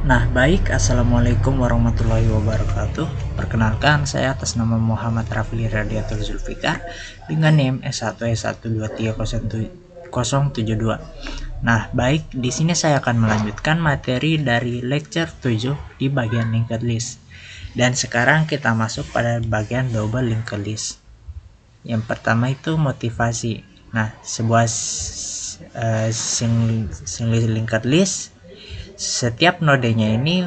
Nah, baik, Assalamualaikum warahmatullahi wabarakatuh. Perkenalkan, saya atas nama Muhammad Rafli Radiatul Zulfikar dengan NIM S1S123017072. Nah, baik, di sini saya akan melanjutkan materi dari lecture 7 di bagian linked list. Dan sekarang kita masuk pada bagian double linked list. Yang pertama itu motivasi. Nah, sebuah single linked list, setiap nodenya ini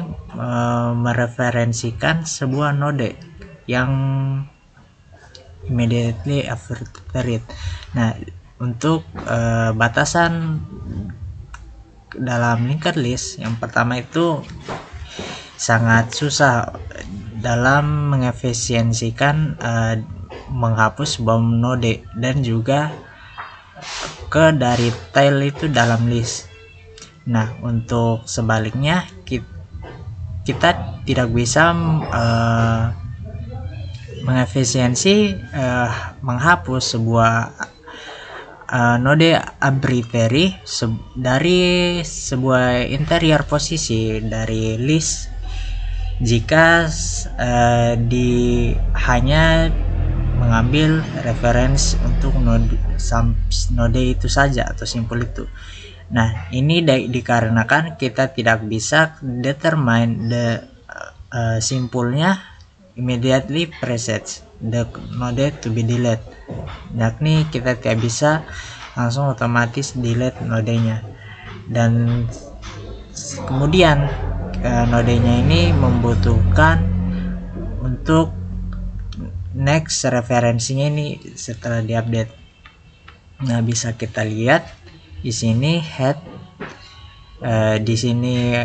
mereferensikan sebuah node yang immediately after it. Nah, untuk batasan dalam linked list yang pertama itu sangat susah dalam mengefisiensikan menghapus sebuah node dan juga dari tail itu dalam list. Nah, untuk sebaliknya kita tidak bisa mengefisiensi menghapus sebuah node arbitrary dari sebuah interior posisi dari list jika hanya mengambil reference untuk node itu saja atau simpel itu. Nah, ini dikarenakan kita tidak bisa determine the simpulnya immediately presets the node to be deleted. Yakni kita tidak bisa langsung otomatis delete nodenya. Dan kemudian nodenya ini membutuhkan untuk next referensinya ini setelah diupdate. Nah, bisa kita lihat di sini head di sini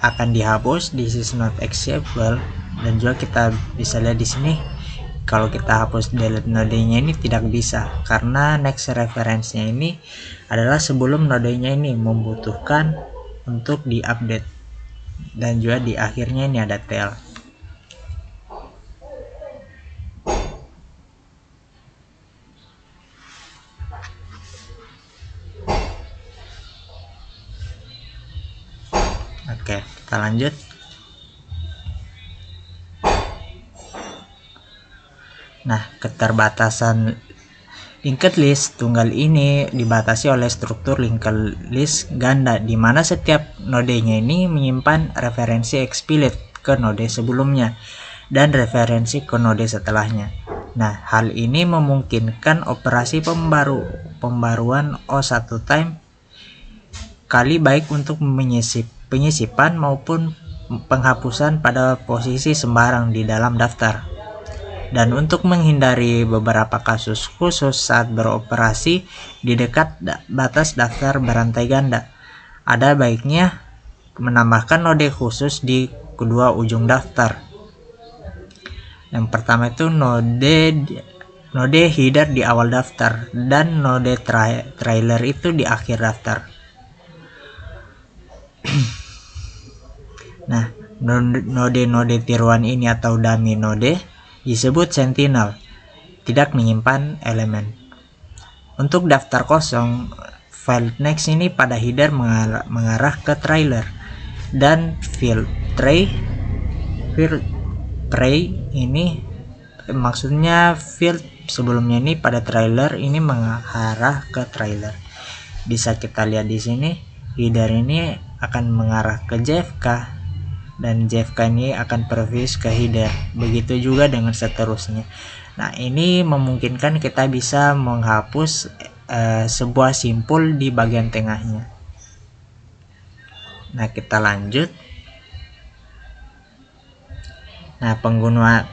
akan dihapus, this is not acceptable, dan juga kita bisa lihat di sini kalau kita hapus delete nodenya ini tidak bisa karena next reference-nya ini adalah sebelum nodenya ini membutuhkan untuk diupdate, dan juga di akhirnya ini ada tail. Oke, kita lanjut. Nah, keterbatasan linked list tunggal ini dibatasi oleh struktur linked list ganda, di mana setiap nodenya ini menyimpan referensi explicit ke node sebelumnya dan referensi ke node setelahnya. Nah, hal ini memungkinkan operasi pembaruan O1 time kali baik untuk penyisipan maupun penghapusan pada posisi sembarang di dalam daftar. Dan untuk menghindari beberapa kasus khusus saat beroperasi di dekat batas daftar berantai ganda, ada baiknya menambahkan node khusus di kedua ujung daftar. Yang pertama itu node header di awal daftar dan node trailer itu di akhir daftar. Nah, node tiruan ini atau dummy node disebut sentinel, tidak menyimpan elemen. Untuk daftar kosong, file next ini pada header mengarah ke trailer, dan field tray ini maksudnya field sebelumnya ini pada trailer ini mengarah ke trailer. Bisa kita lihat di sini header ini akan mengarah ke JFK dan JFK ini akan previous ke header, begitu juga dengan seterusnya. Nah, ini memungkinkan kita bisa menghapus sebuah simpul di bagian tengahnya. Nah, kita lanjut. Nah,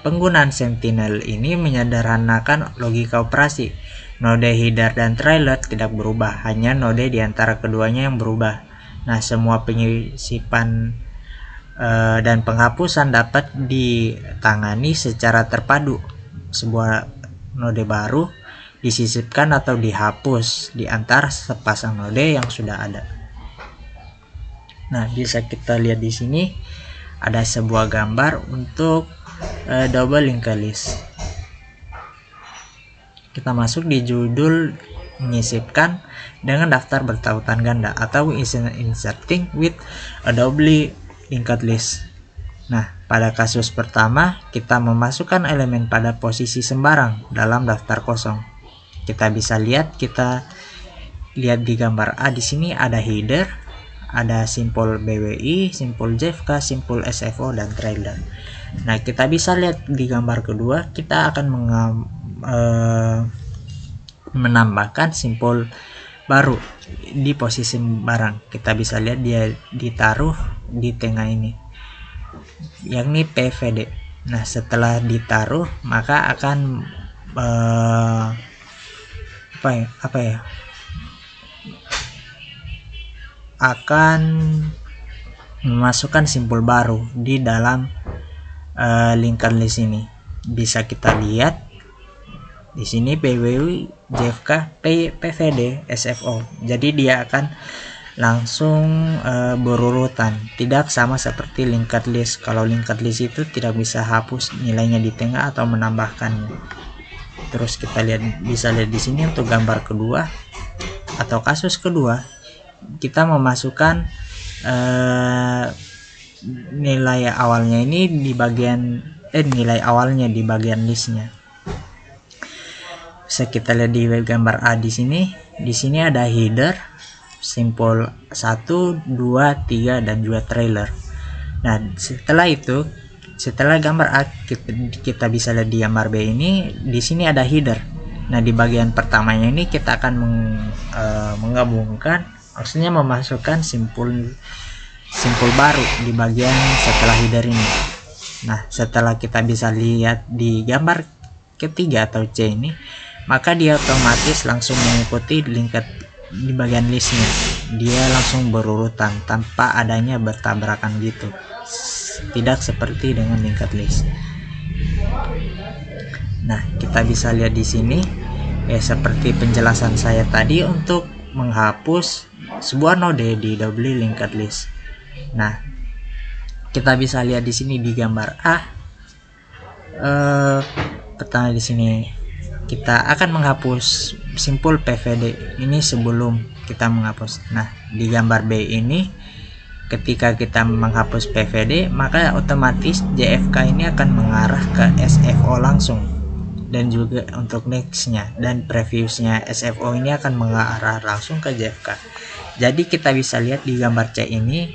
penggunaan sentinel ini menyederhanakan logika operasi. Node header dan trailer tidak berubah, hanya node di antara keduanya yang berubah. Nah, semua penyisipan dan penghapusan dapat ditangani secara terpadu. Sebuah node baru disisipkan atau dihapus di antara sepasang node yang sudah ada. Nah, bisa kita lihat di sini ada sebuah gambar untuk double linked list. Kita masuk di judul menyisipkan dengan daftar bertautan ganda atau inserting with a double linked list. Nah, pada kasus pertama kita memasukkan elemen pada posisi sembarang dalam daftar kosong. Kita lihat di gambar A, di sini ada header, ada simbol BWI, simbol JFK, simbol SFO dan trailer. Nah, kita bisa lihat di gambar kedua, kita akan menambahkan simbol baru di posisi barang. Kita bisa lihat dia ditaruh di tengah ini, yakni PVD. Nah, setelah ditaruh maka akan akan memasukkan simbol baru di dalam linked list ini. Bisa kita lihat di sini PWI, JFK, PVD, SFO. Jadi dia akan langsung berurutan, tidak sama seperti linked list. Kalau linked list itu tidak bisa hapus nilainya di tengah atau menambahkannya. Terus kita bisa lihat di sini untuk gambar kedua atau kasus kedua, kita memasukkan nilai awalnya ini di bagian nilai awalnya di bagian listnya. Bisa kita lihat di gambar A di sini ada header, simbol 1, 2, 3 dan juga trailer. Nah, setelah gambar A kita bisa lihat di gambar B ini, di sini ada header. Nah, di bagian pertamanya ini kita akan menggabungkan, maksudnya memasukkan simbol baru di bagian setelah header ini. Nah, setelah kita bisa lihat di gambar ketiga atau C ini, maka dia otomatis langsung mengikuti linked di bagian listnya. Dia langsung berurutan tanpa adanya bertabrakan gitu, tidak seperti dengan linked list. Nah, kita bisa lihat di sini seperti penjelasan saya tadi untuk menghapus sebuah node di double linked list. Nah, kita bisa lihat di sini di gambar A. Pertama di sini kita akan menghapus simbol PVD ini sebelum kita menghapus. Nah, di gambar B ini ketika kita menghapus PVD, maka otomatis JFK ini akan mengarah ke SFO langsung, dan juga untuk nextnya dan previousnya SFO ini akan mengarah langsung ke JFK. Jadi kita bisa lihat di gambar C ini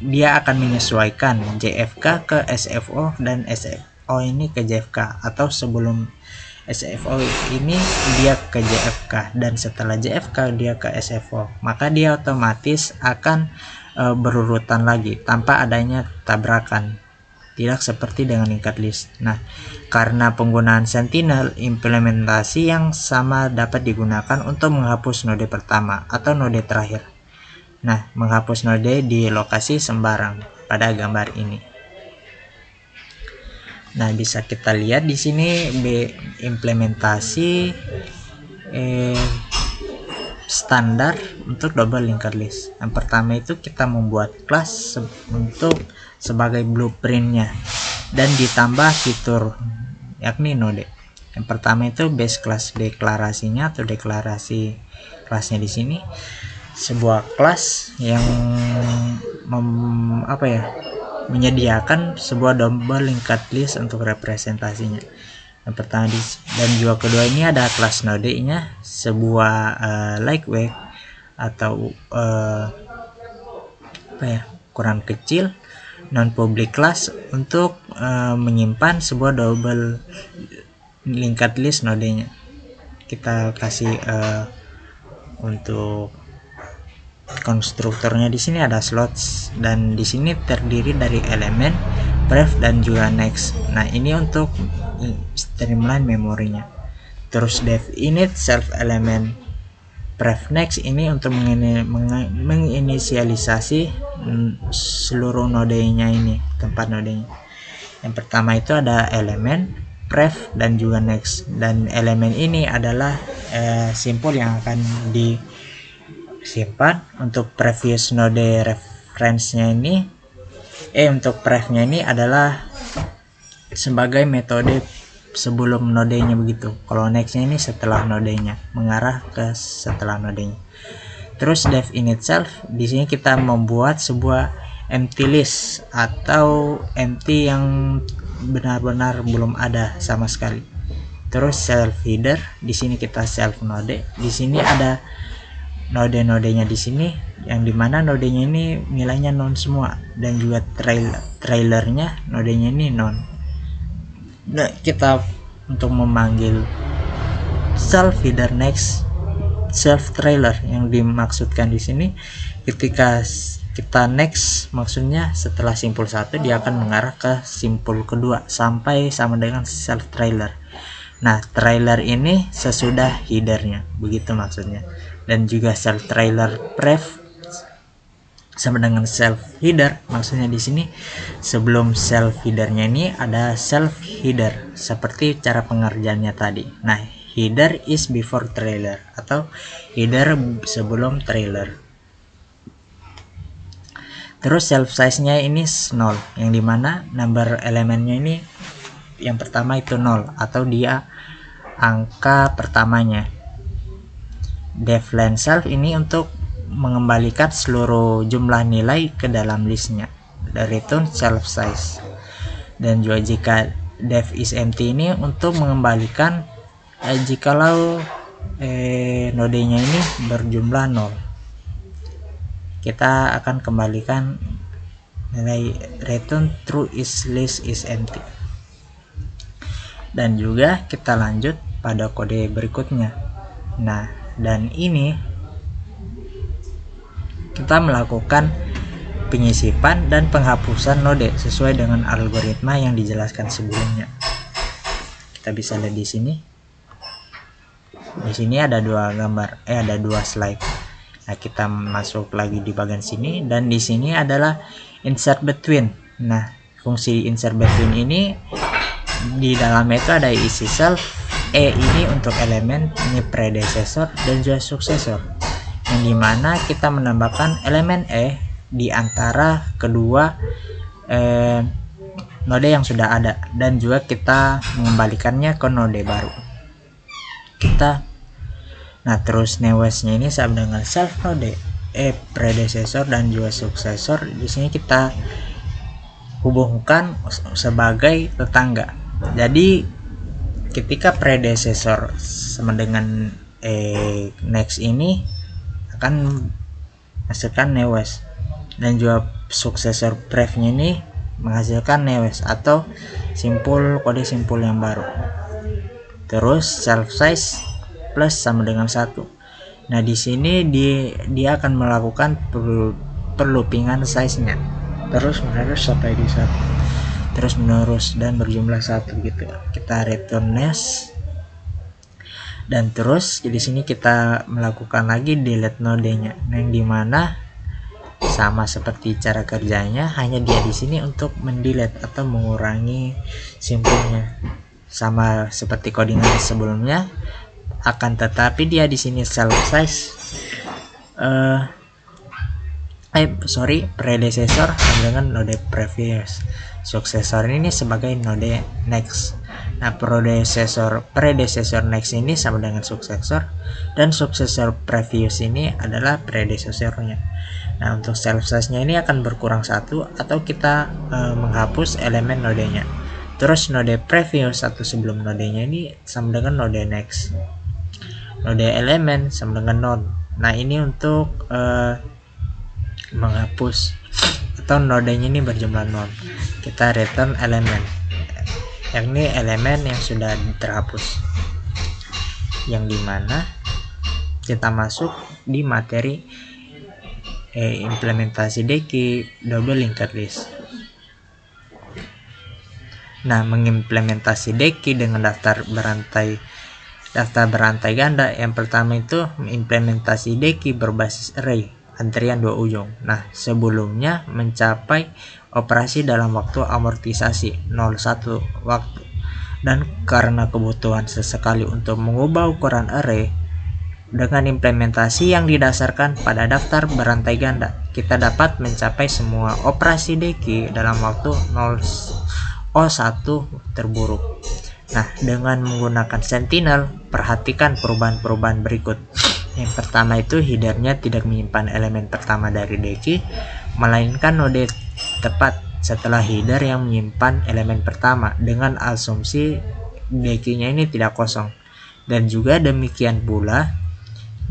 dia akan menyesuaikan JFK ke SFO dan SFO ini ke JFK, atau sebelum SFO ini dia ke JFK dan setelah JFK dia ke SFO, maka dia otomatis akan berurutan lagi tanpa adanya tabrakan, tidak seperti dengan linked list. Nah, karena penggunaan Sentinel, implementasi yang sama dapat digunakan untuk menghapus node pertama atau node terakhir. Nah, menghapus node di lokasi sembarang pada gambar ini. Nah, bisa kita lihat di sini implementasi standar untuk double linked list. Yang pertama itu kita membuat kelas untuk sebagai blueprintnya dan ditambah fitur yakni node. Yang pertama itu base class, deklarasinya atau deklarasi kelasnya di sini sebuah kelas yang menyediakan sebuah double linked list untuk representasinya. Yang pertama dan juga kedua ini ada kelas node-nya, sebuah lightweight atau ukuran kecil non public class untuk menyimpan sebuah double linked list nodenya. Kita kasih untuk konstruktornya di sini ada slots, dan di sini terdiri dari elemen pref dan juga next. Nah, ini untuk streamline memorinya. Terus dev init self element pref next ini untuk menginisialisasi seluruh nodenya ini, tempat nodenya. Yang pertama itu ada elemen pref dan juga next, dan elemen ini adalah simbol yang akan disimpan untuk previous node reference-nya ini. Untuk pref-nya ini adalah sebagai metode sebelum nodenya begitu. Kalau next-nya ini setelah nodenya, mengarah ke setelah nodenya. Terus dev init self, di sini kita membuat sebuah empty list atau empty yang benar-benar belum ada sama sekali. Terus self header, di sini kita self node. Di sini ada node-nodenya di sini, yang dimana nodenya ini nilainya non semua, dan juga trailernya nodenya ini non. Nah, kita untuk memanggil self header next, self trailer yang dimaksudkan di sini, ketika kita next maksudnya setelah simpul 1 dia akan mengarah ke simpul kedua sampai sama dengan self trailer. Nah, trailer ini sesudah headernya, begitu maksudnya. Dan juga self trailer pref sama dengan self header, maksudnya di sini sebelum self headernya ini ada self header seperti cara pengerjaannya tadi. Nah, header is before trailer atau header sebelum trailer. Terus self size nya ini 0, yang dimana number elemennya ini yang pertama itu 0 atau dia angka pertamanya. Def len self ini untuk mengembalikan seluruh jumlah nilai ke dalam listnya, dari return self size. Dan juga jika def is empty ini untuk mengembalikan jikalau nodenya ini berjumlah 0, kita akan kembalikan nilai return true is list is empty. Dan juga kita lanjut pada kode berikutnya. Nah, dan ini kita melakukan penyisipan dan penghapusan node sesuai dengan algoritma yang dijelaskan sebelumnya. Kita bisa lihat di sini. Di sini ada dua gambar, ada dua slide. Nah, kita masuk lagi di bagian sini, dan di sini adalah insert between. Nah, fungsi insert between ini di dalamnya itu ada isi self, ini untuk elemen, ini predecessor dan juga successor, yang dimana kita menambahkan elemen di antara kedua node yang sudah ada, dan juga kita mengembalikannya ke node baru. Nah, terus newest-nya ini sama dengan self node, predecessor dan juga successor. Di sini kita hubungkan sebagai tetangga. Jadi ketika predecessor sama dengan next ini akan menghasilkan newest, dan juga successor pref-nya ini menghasilkan newest atau kode simpul yang baru. Terus self size plus sama dengan 1. Nah, di sini dia akan melakukan perloopingan size-nya terus menerus sampai di 1, terus menerus dan berjumlah 1 gitu. Kita return next, dan terus di sini kita melakukan lagi delete nodenya, yang dimana sama seperti cara kerjanya, hanya dia di sini untuk mendelete atau mengurangi simpulnya, sama seperti codingan sebelumnya. Akan tetapi dia di sini self size predecessor dengan node previous, successor ini sebagai node next. Nah, predecessor next ini sama dengan successor, dan successor previous ini adalah predecessornya. Nah, untuk self size nya ini akan berkurang 1 atau kita menghapus elemen nodenya. Terus node previous atau sebelum nodenya ini sama dengan node next. Node elemen sama dengan non. Nah, ini untuk menghapus atau nodenya ini berjumlah non. Kita return elemen, yang ini elemen yang sudah terhapus, yang dimana kita masuk di materi implementasi Deki double linked list. Nah, mengimplementasi Deki dengan daftar berantai ganda, yang pertama itu implementasi Deki berbasis array antrian 2 ujung. Nah, sebelumnya mencapai operasi dalam waktu amortisasi 0,1 waktu, dan karena kebutuhan sesekali untuk mengubah ukuran array dengan implementasi yang didasarkan pada daftar berantai ganda, kita dapat mencapai semua operasi Deki dalam waktu 0,1 terburuk. Nah, dengan menggunakan Sentinel, perhatikan perubahan-perubahan berikut. Yang pertama itu headernya tidak menyimpan elemen pertama dari Deki. melainkan node tepat setelah header yang menyimpan elemen pertama dengan asumsi dekinya ini tidak kosong. Dan juga demikian pula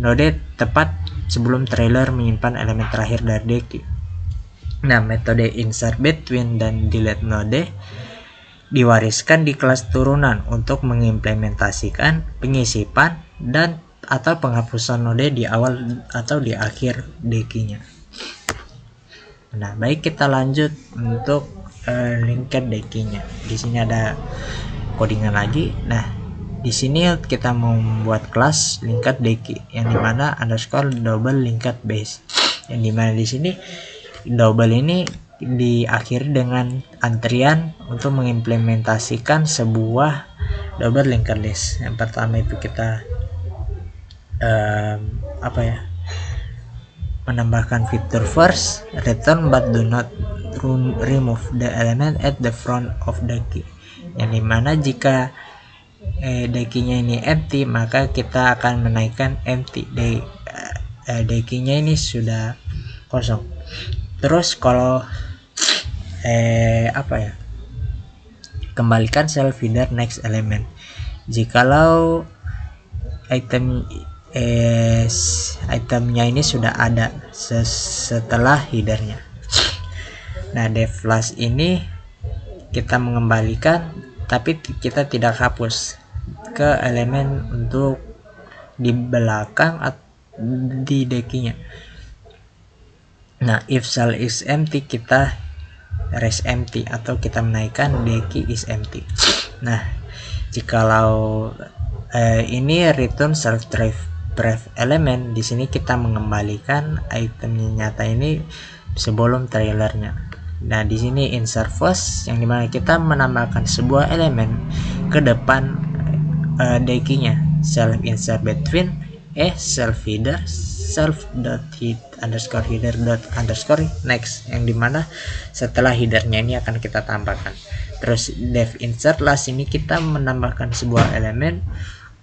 node tepat sebelum trailer menyimpan elemen terakhir dari deki. Nah, metode insert between dan delete node diwariskan di kelas turunan untuk mengimplementasikan penyisipan dan atau penghapusan node di awal atau di akhir dekinya. Nah, baik, kita lanjut untuk linked dekinya. Di sini ada codingan lagi. Nah, di sini kita mau membuat kelas linked deki yang dimana underscore double linked base, yang dimana di sini double ini diakhiri dengan antrian untuk mengimplementasikan sebuah double linked list. Yang pertama itu kita menambahkan fitur first return but do not remove the element at the front of the key, yang dimana jika dekinya ini empty maka kita akan menaikkan empty, dekinya ini sudah kosong. Terus kalau kembalikan self header next element jikalau itemnya ini sudah ada setelah headernya. Nah, def flash ini kita mengembalikan tapi kita tidak hapus ke elemen untuk di belakang di dekinya. Nah, if cell is empty kita raise empty atau kita menaikkan deki is empty. Nah, jikalau ini return self drive element, di sini kita mengembalikan item nyata ini sebelum trailernya. Nah, di sini insert first yang dimana kita menambahkan sebuah elemen ke depan dekinya, self insert between self header self dot head underscore header dot underscore next, yang dimana setelah headernya ini akan kita tambahkan. Terus def insert last ini kita menambahkan sebuah elemen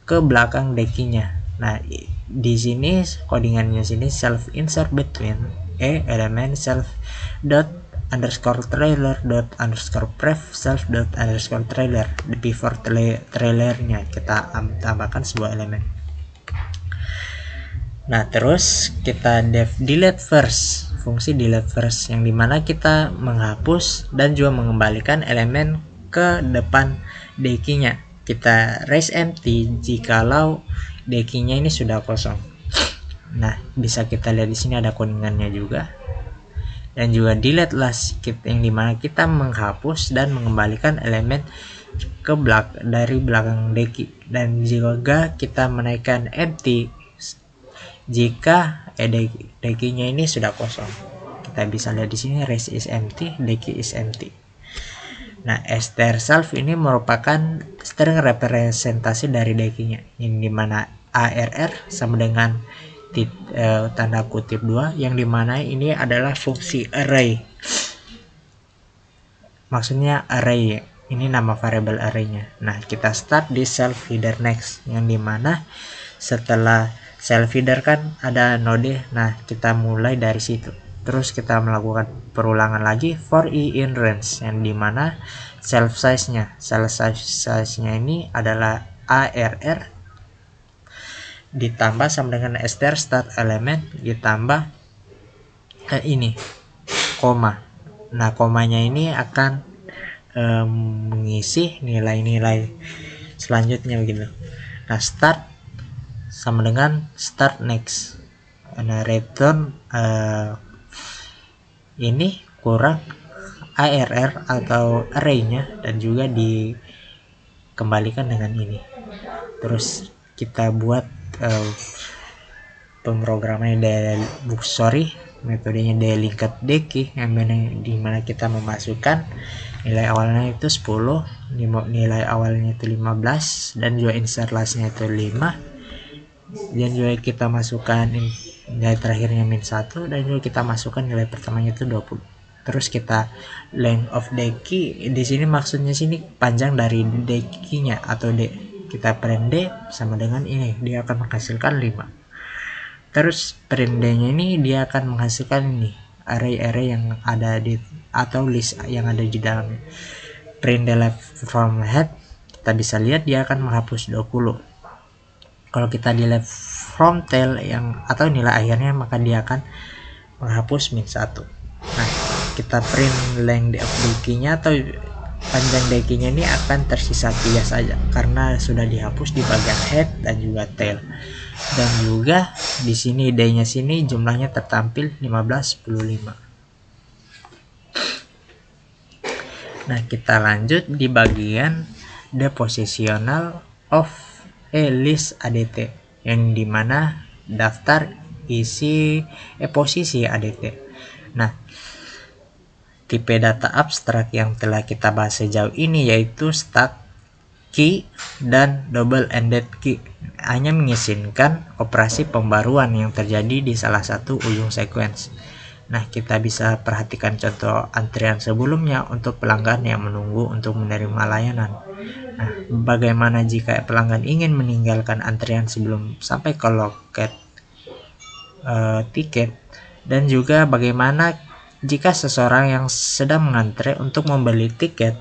ke belakang dekinya. Nah, di sini codingannya sini self insert between element self dot underscore trailer dot underscore pref self dot underscore trailer. Before trailernya kita tambahkan sebuah elemen. Nah, terus kita def delete first, fungsi delete first yang dimana kita menghapus dan juga mengembalikan elemen ke depan dekinya. Kita raise empty jikalau dekinya ini sudah kosong. Nah, bisa kita lihat di sini ada codingannya juga. Dan juga delete last yang dimana kita menghapus dan mengembalikan elemen ke dari belakang deki. Dan juga kita menaikkan empty jika dekinya ini sudah kosong. Kita bisa lihat di sini raise is empty, deki is empty. Nah, str self ini merupakan string representasi dari dekinya, yang dimana arr sama dengan tanda kutip 2, yang dimana ini adalah fungsi array. Maksudnya array ini nama variabel arraynya. Nah, kita start di self header next, yang dimana setelah self header kan ada node. Nah, kita mulai dari situ. Terus kita melakukan perulangan lagi for i in range, yang dimana self size nya ini adalah arr ditambah sama dengan str start element ditambah ini koma. Nah, komanya ini akan mengisi nilai-nilai selanjutnya begitu. Nah, start sama dengan start next. Nah, return ini kurang arr atau arraynya dan juga dikembalikan dengan ini. Terus kita buat pemrogramannya metodenya delinked deki, yang dimana kita memasukkan nilai awalnya itu 10, nilai awalnya itu 15, dan juga insert lastnya itu 5, dan juga kita masukkan nilai terakhirnya -1, dan juga kita masukkan nilai pertamanya itu 20. Terus kita length of deki, di sini maksudnya sini panjang dari dekinya atau kita print d sama dengan ini, dia akan menghasilkan 5. Terus print d nya ini dia akan menghasilkan ini array yang ada di atau list yang ada di dalamnya. Print delete from head, kita bisa lihat dia akan menghapus 20. Kalau kita delete from tail yang atau nilai akhirnya, maka dia akan menghapus -1. Nah, kita print length of the key-nya atau panjang dekinya ini akan tersisa 3 saja karena sudah dihapus di bagian head dan juga tail. Dan juga di sini D-nya sini jumlahnya tertampil 15, 10, 5. Nah, kita lanjut di bagian the positional of a list ADT, yang dimana daftar isi posisi ADT. Nah, tipe data abstrak yang telah kita bahas sejauh ini yaitu stack key dan double-ended key, hanya mengizinkan operasi pembaruan yang terjadi di salah satu ujung sequence. Nah, kita bisa perhatikan contoh antrian sebelumnya untuk pelanggan yang menunggu untuk menerima layanan. Nah, bagaimana jika pelanggan ingin meninggalkan antrian sebelum sampai ke loket tiket, dan juga bagaimana jika seseorang yang sedang mengantre untuk membeli tiket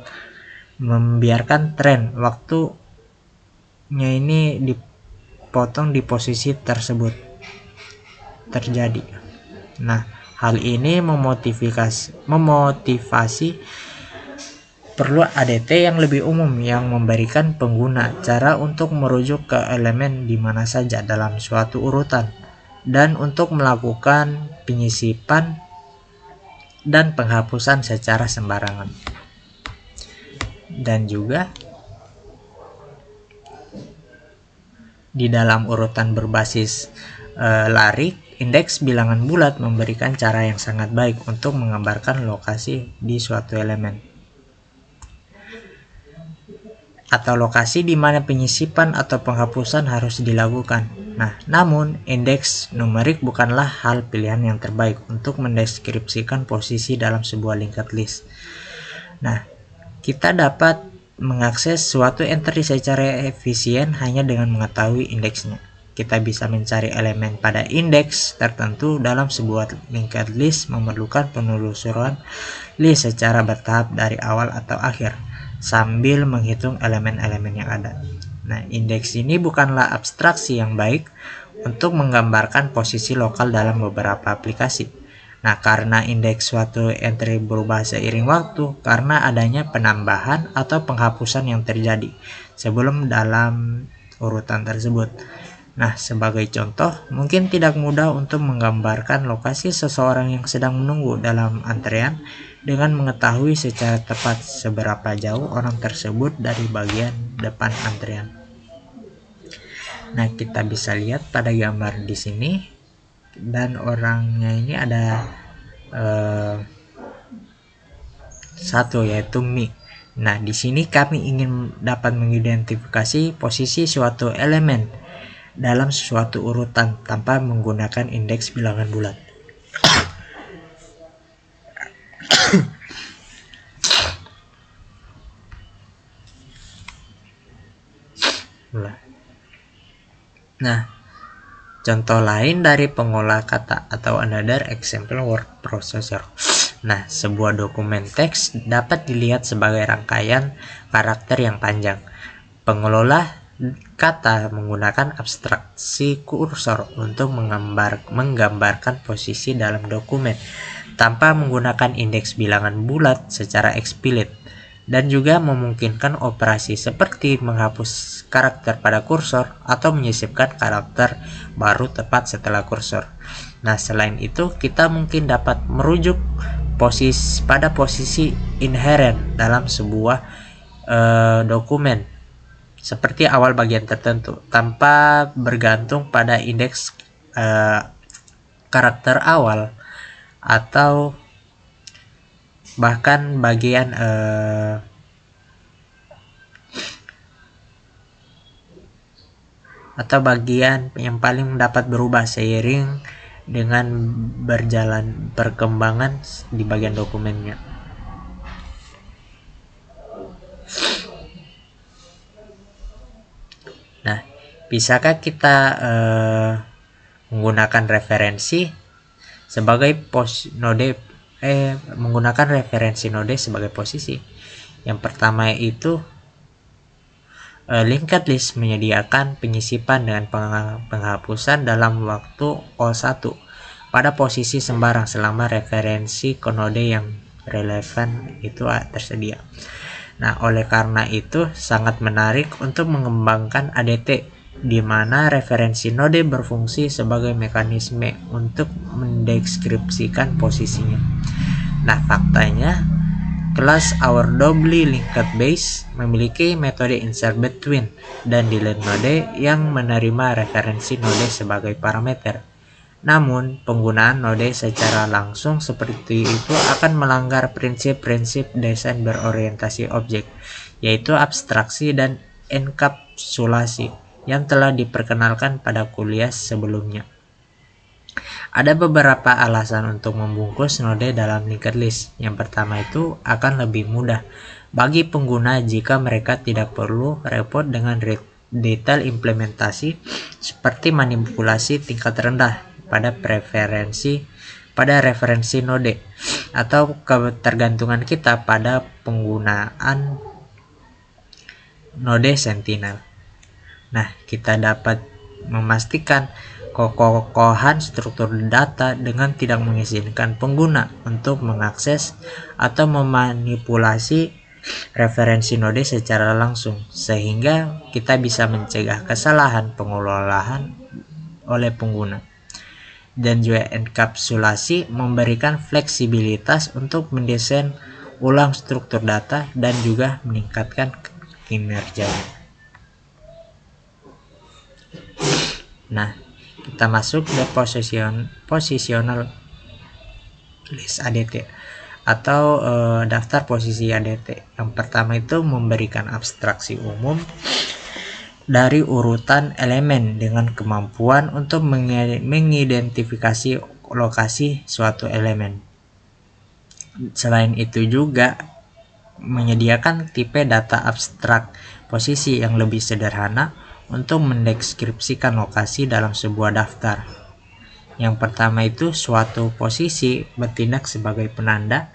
membiarkan tren waktunya ini dipotong di posisi tersebut terjadi. Nah, hal ini memotivasi perlu ADT yang lebih umum yang memberikan pengguna cara untuk merujuk ke elemen di mana saja dalam suatu urutan dan untuk melakukan penyisipan dan penghapusan secara sembarangan. Dan juga di dalam urutan berbasis larik, indeks bilangan bulat memberikan cara yang sangat baik untuk menggambarkan lokasi di suatu elemen atau lokasi di mana penyisipan atau penghapusan harus dilakukan. Nah, namun indeks numerik bukanlah hal pilihan yang terbaik untuk mendeskripsikan posisi dalam sebuah linked list. Nah, kita dapat mengakses suatu entry secara efisien hanya dengan mengetahui indeksnya. Kita bisa mencari elemen pada indeks tertentu dalam sebuah linked list memerlukan penelusuran list secara bertahap dari awal atau akhir sambil menghitung elemen-elemen yang ada. Nah, indeks ini bukanlah abstraksi yang baik untuk menggambarkan posisi lokal dalam beberapa aplikasi. Nah, karena indeks suatu entry berubah seiring waktu karena adanya penambahan atau penghapusan yang terjadi sebelum dalam urutan tersebut. Nah, sebagai contoh, mungkin tidak mudah untuk menggambarkan lokasi seseorang yang sedang menunggu dalam antrean dengan mengetahui secara tepat seberapa jauh orang tersebut dari bagian depan antrean. Nah, kita bisa lihat pada gambar di sini, dan orangnya ini ada satu, yaitu Mi. Nah, di sini kami ingin dapat mengidentifikasi posisi suatu elemen dalam suatu urutan tanpa menggunakan indeks bilangan bulat. Nah, contoh lain dari pengolah kata atau another example word processor. Nah, sebuah dokumen teks dapat dilihat sebagai rangkaian karakter yang panjang. Pengelola kata menggunakan abstraksi kursor untuk menggambarkan posisi dalam dokumen tanpa menggunakan indeks bilangan bulat secara eksplisit, dan juga memungkinkan operasi seperti menghapus karakter pada kursor atau menyisipkan karakter baru tepat setelah kursor. Nah, selain itu kita mungkin dapat merujuk pada posisi inherent dalam sebuah dokumen seperti awal bagian tertentu tanpa bergantung pada indeks karakter awal atau bahkan bagian yang paling dapat berubah seiring dengan berjalan perkembangan di bagian dokumennya. Nah, bisakah kita menggunakan referensi sebagai menggunakan referensi node sebagai posisi. Yang pertama itu linked list menyediakan penyisipan dengan penghapusan dalam waktu O1 pada posisi sembarang selama referensi ke node yang relevan itu tersedia. Nah, oleh karena itu sangat menarik untuk mengembangkan ADT di mana referensi node berfungsi sebagai mekanisme untuk mendeskripsikan posisinya. Nah, faktanya kelas Our Doubly Linked Base memiliki metode insert between dan delete node yang menerima referensi node sebagai parameter. Namun, penggunaan node secara langsung seperti itu akan melanggar prinsip-prinsip desain berorientasi objek, yaitu abstraksi dan enkapsulasi yang telah diperkenalkan pada kuliah sebelumnya. Ada beberapa alasan untuk membungkus node dalam linked list. Yang pertama itu akan lebih mudah bagi pengguna jika mereka tidak perlu repot dengan detail implementasi seperti manipulasi tingkat rendah pada referensi node atau ketergantungan kita pada penggunaan node sentinel. Nah, kita dapat memastikan kekokohan struktur data dengan tidak mengizinkan pengguna untuk mengakses atau memanipulasi referensi node secara langsung, sehingga kita bisa mencegah kesalahan pengelolaan oleh pengguna. Dan juga enkapsulasi memberikan fleksibilitas untuk mendesain ulang struktur data dan juga meningkatkan kinerjanya. Nah, kita masuk ke positional list ADT atau daftar posisi ADT. Yang pertama itu memberikan abstraksi umum dari urutan elemen dengan kemampuan untuk mengidentifikasi lokasi suatu elemen. Selain itu juga menyediakan tipe data abstrak posisi yang lebih sederhana untuk mendeskripsikan lokasi dalam sebuah daftar. Yang pertama itu suatu posisi bertindak sebagai penanda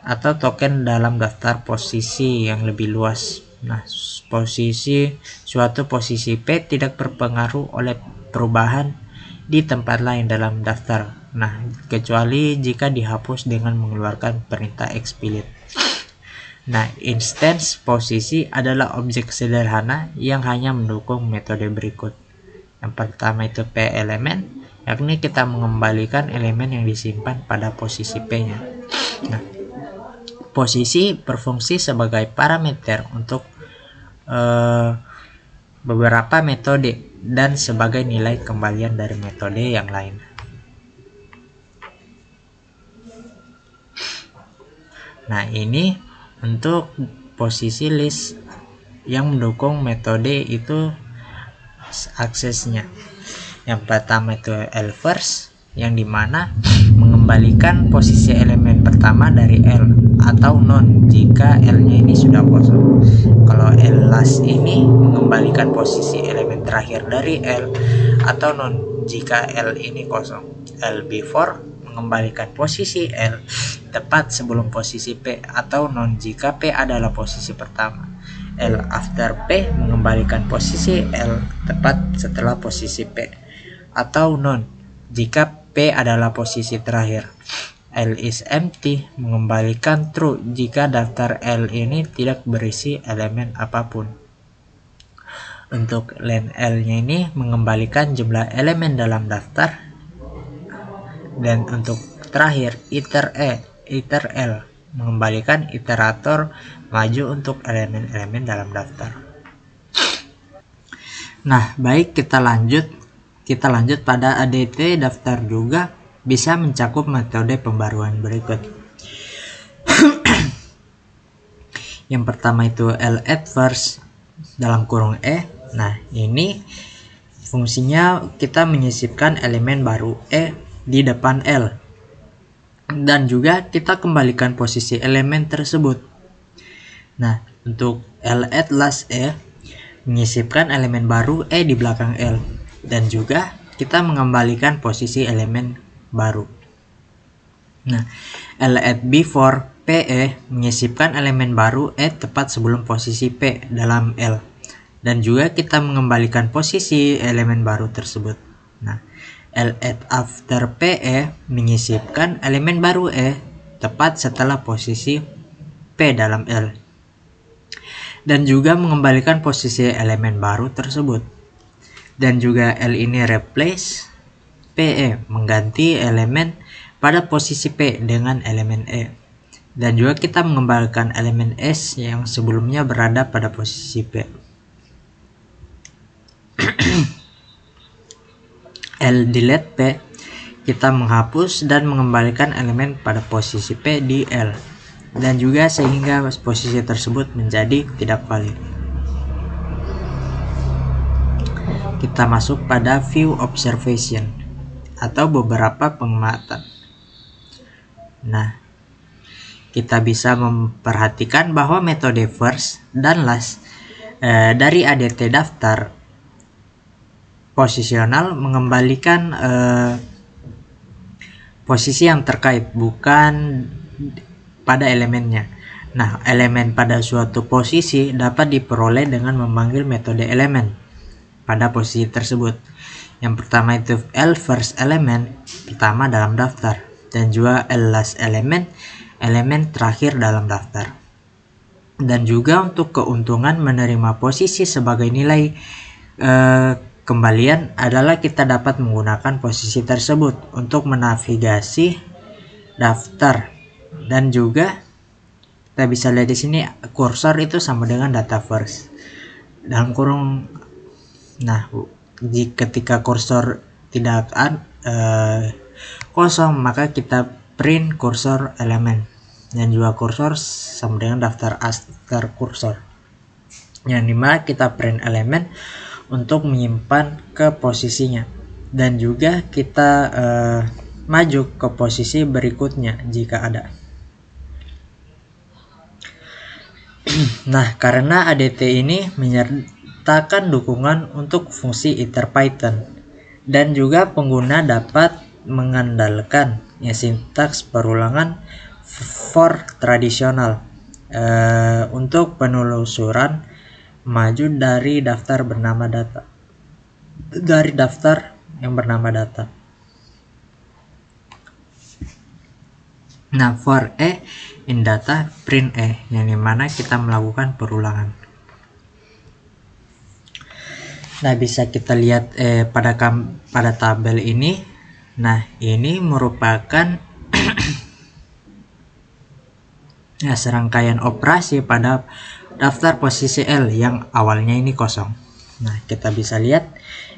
atau token dalam daftar posisi yang lebih luas. Nah, suatu posisi P tidak berpengaruh oleh perubahan di tempat lain dalam daftar. Nah, kecuali jika dihapus dengan mengeluarkan perintah explicit. Nah, instance posisi adalah objek sederhana yang hanya mendukung metode berikut. Yang pertama itu P elemen, yakni kita mengembalikan elemen yang disimpan pada posisi P-nya. Nah, posisi berfungsi sebagai parameter untuk beberapa metode dan sebagai nilai kembalian dari metode yang lain. Nah, ini untuk posisi list yang mendukung metode itu aksesnya. Yang pertama itu L first, yang dimana mengembalikan posisi elemen pertama dari L atau non jika L-nya ini sudah kosong. Kalau L last ini mengembalikan posisi elemen terakhir dari L atau non jika L ini kosong. L before mengembalikan posisi L tepat sebelum posisi P atau non jika P adalah posisi pertama. L after P mengembalikan posisi L tepat setelah posisi P atau non jika P adalah posisi terakhir. L is empty mengembalikan true jika daftar L ini tidak berisi elemen apapun. Untuk len L-nya ini mengembalikan jumlah elemen dalam daftar. Dan untuk terakhir iter L mengembalikan iterator maju untuk elemen-elemen dalam daftar. Nah, baik, kita lanjut pada ADT daftar juga bisa mencakup metode pembaruan berikut. Yang pertama itu L@, dalam kurung E. Nah, ini fungsinya kita menyisipkan elemen baru E di depan L. Dan juga kita kembalikan posisi elemen tersebut. Nah, untuk L@last E menyisipkan elemen baru E di belakang L. Dan juga kita mengembalikan posisi elemen baru. Nah, L at before PE menyisipkan elemen baru E tepat sebelum posisi P dalam L. Dan juga kita mengembalikan posisi elemen baru tersebut. Nah, L at after PE menyisipkan elemen baru E tepat setelah posisi P dalam L. Dan juga mengembalikan posisi elemen baru tersebut. Dan juga L ini replace PE mengganti elemen pada posisi P dengan elemen E. Dan juga kita mengembalikan elemen S yang sebelumnya berada pada posisi P. L delete P, kita menghapus dan mengembalikan elemen pada posisi P di L. Dan juga sehingga posisi tersebut menjadi tidak valid. Kita masuk pada view observation atau beberapa pengamatan. Nah, kita bisa memperhatikan bahwa metode first dan last dari ADT daftar posisional mengembalikan posisi yang terkait, bukan pada elemennya. Nah, elemen pada suatu posisi dapat diperoleh dengan memanggil metode elemen pada posisi tersebut. Yang pertama itu L first element pertama dalam daftar, dan juga L last element elemen terakhir dalam daftar. Dan juga untuk keuntungan menerima posisi sebagai nilai kembalian adalah kita dapat menggunakan posisi tersebut untuk menavigasi daftar. Dan juga kita bisa lihat di sini kursor itu sama dengan data first dalam kurung. Nah, ketika kursor tidak kosong, maka kita print kursor elemen, dan juga kursor sama dengan daftar after kursor, yang dimana kita print elemen untuk menyimpan ke posisinya, dan juga kita maju ke posisi berikutnya jika ada. Nah, karena ADT ini menyertakan dukungan untuk fungsi iterpython, dan juga pengguna dapat mengandalkan sintaks perulangan for tradisional untuk penelusuran maju dari daftar yang bernama data. Nah, for E in data print E, yang dimana kita melakukan perulangan. Nah, bisa kita lihat pada tabel ini. Nah, ini merupakan serangkaian operasi pada daftar posisi L yang awalnya ini kosong. Nah, kita bisa lihat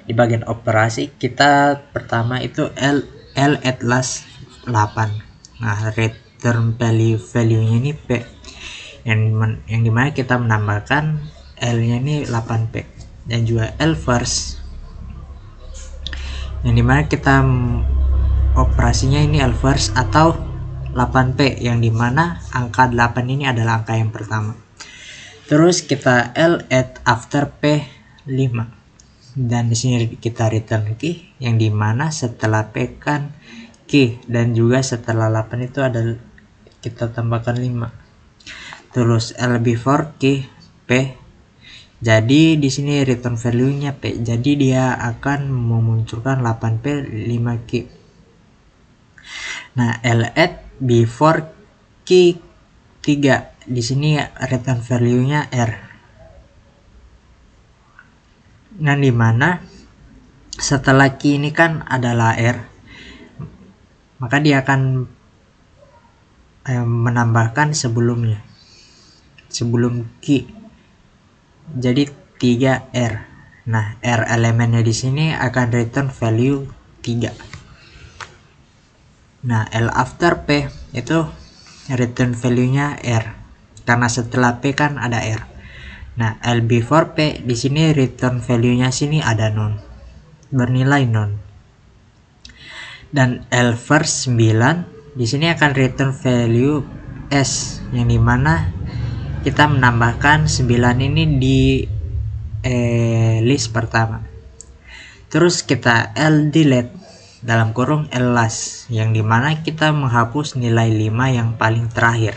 di bagian operasi kita pertama itu L at last 8. Nah, return value-nya ini P, yang dimana kita menambahkan L-nya ini 8P, dan juga L first, yang dimana kita operasinya ini L first atau 8P, yang dimana angka 8 ini adalah angka yang pertama. Terus kita L at after P 5, dan di sini kita return key, yang dimana setelah P kan key, dan juga setelah 8 itu ada kita tambahkan 5. Terus L before key P, jadi di sini return value-nya P, jadi dia akan memunculkan 8P 5 key. Nah, L at before key 3, di sini return value-nya R. Nah, dimana setelah key ini kan adalah R, maka dia akan menambahkan sebelum key, jadi 3R. Nah, R elemennya di sini akan return value 3. Nah, L after P itu return value-nya R, karena setelah P kan ada R. Nah, L before P di sini return value-nya sini ada none, bernilai none. Dan L first 9 di sini akan return value S, yang dimana kita menambahkan 9 ini di list pertama. Terus kita L delete, dalam kurung last, yang dimana kita menghapus nilai 5 yang paling terakhir.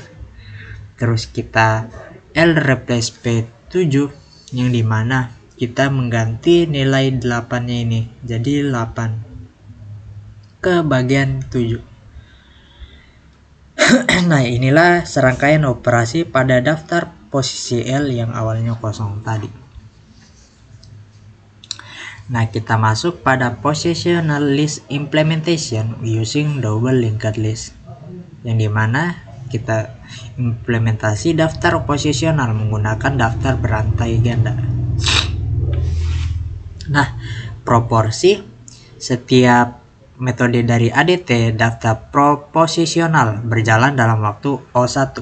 Terus kita L replace P7, yang dimana kita mengganti nilai 8 nya ini jadi 8 ke bagian 7. Nah, inilah serangkaian operasi pada daftar posisi L yang awalnya kosong tadi. Nah, kita masuk pada positional list implementation using double linked list, yang dimana kita implementasi daftar posisional menggunakan daftar berantai ganda. Nah, proporsi setiap metode dari ADT daftar proposisional berjalan dalam waktu O1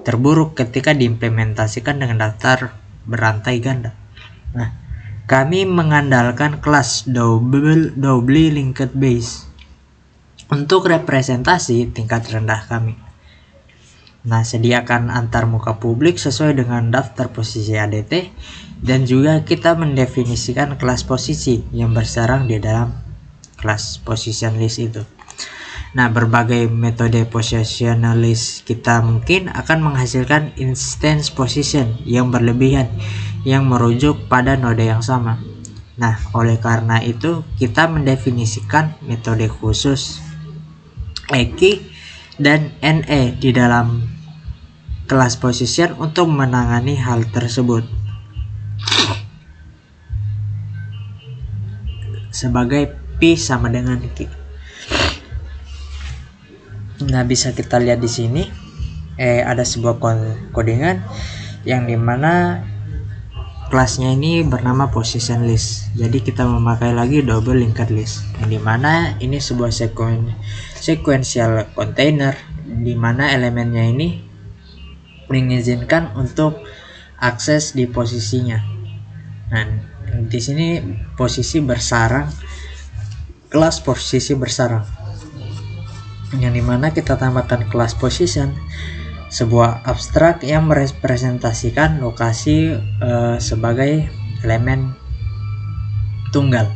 terburuk ketika diimplementasikan dengan daftar berantai ganda. Nah, kami mengandalkan kelas doubly linked base untuk representasi tingkat rendah kami. Nah, sediakan antarmuka publik sesuai dengan daftar posisi ADT, dan juga kita mendefinisikan kelas posisi yang bersarang di dalam kelas position list itu. Nah, berbagai metode positional list kita mungkin akan menghasilkan instance position yang berlebihan yang merujuk pada node yang sama. Nah, oleh karena itu kita mendefinisikan metode khusus EKI dan NE di dalam kelas position untuk menangani hal tersebut. Sebagai P sama dengan Q. Nah, bisa kita lihat di sini ada sebuah codingan yang dimana kelasnya ini bernama position list. Jadi kita memakai lagi double linked list, yang dimana ini sebuah sequential container dimana elemennya ini mengizinkan untuk akses di posisinya. Nah, di sini posisi bersarang, kelas posisi bersarang, yang dimana kita tambahkan kelas position, sebuah abstrak yang merepresentasikan lokasi sebagai elemen tunggal,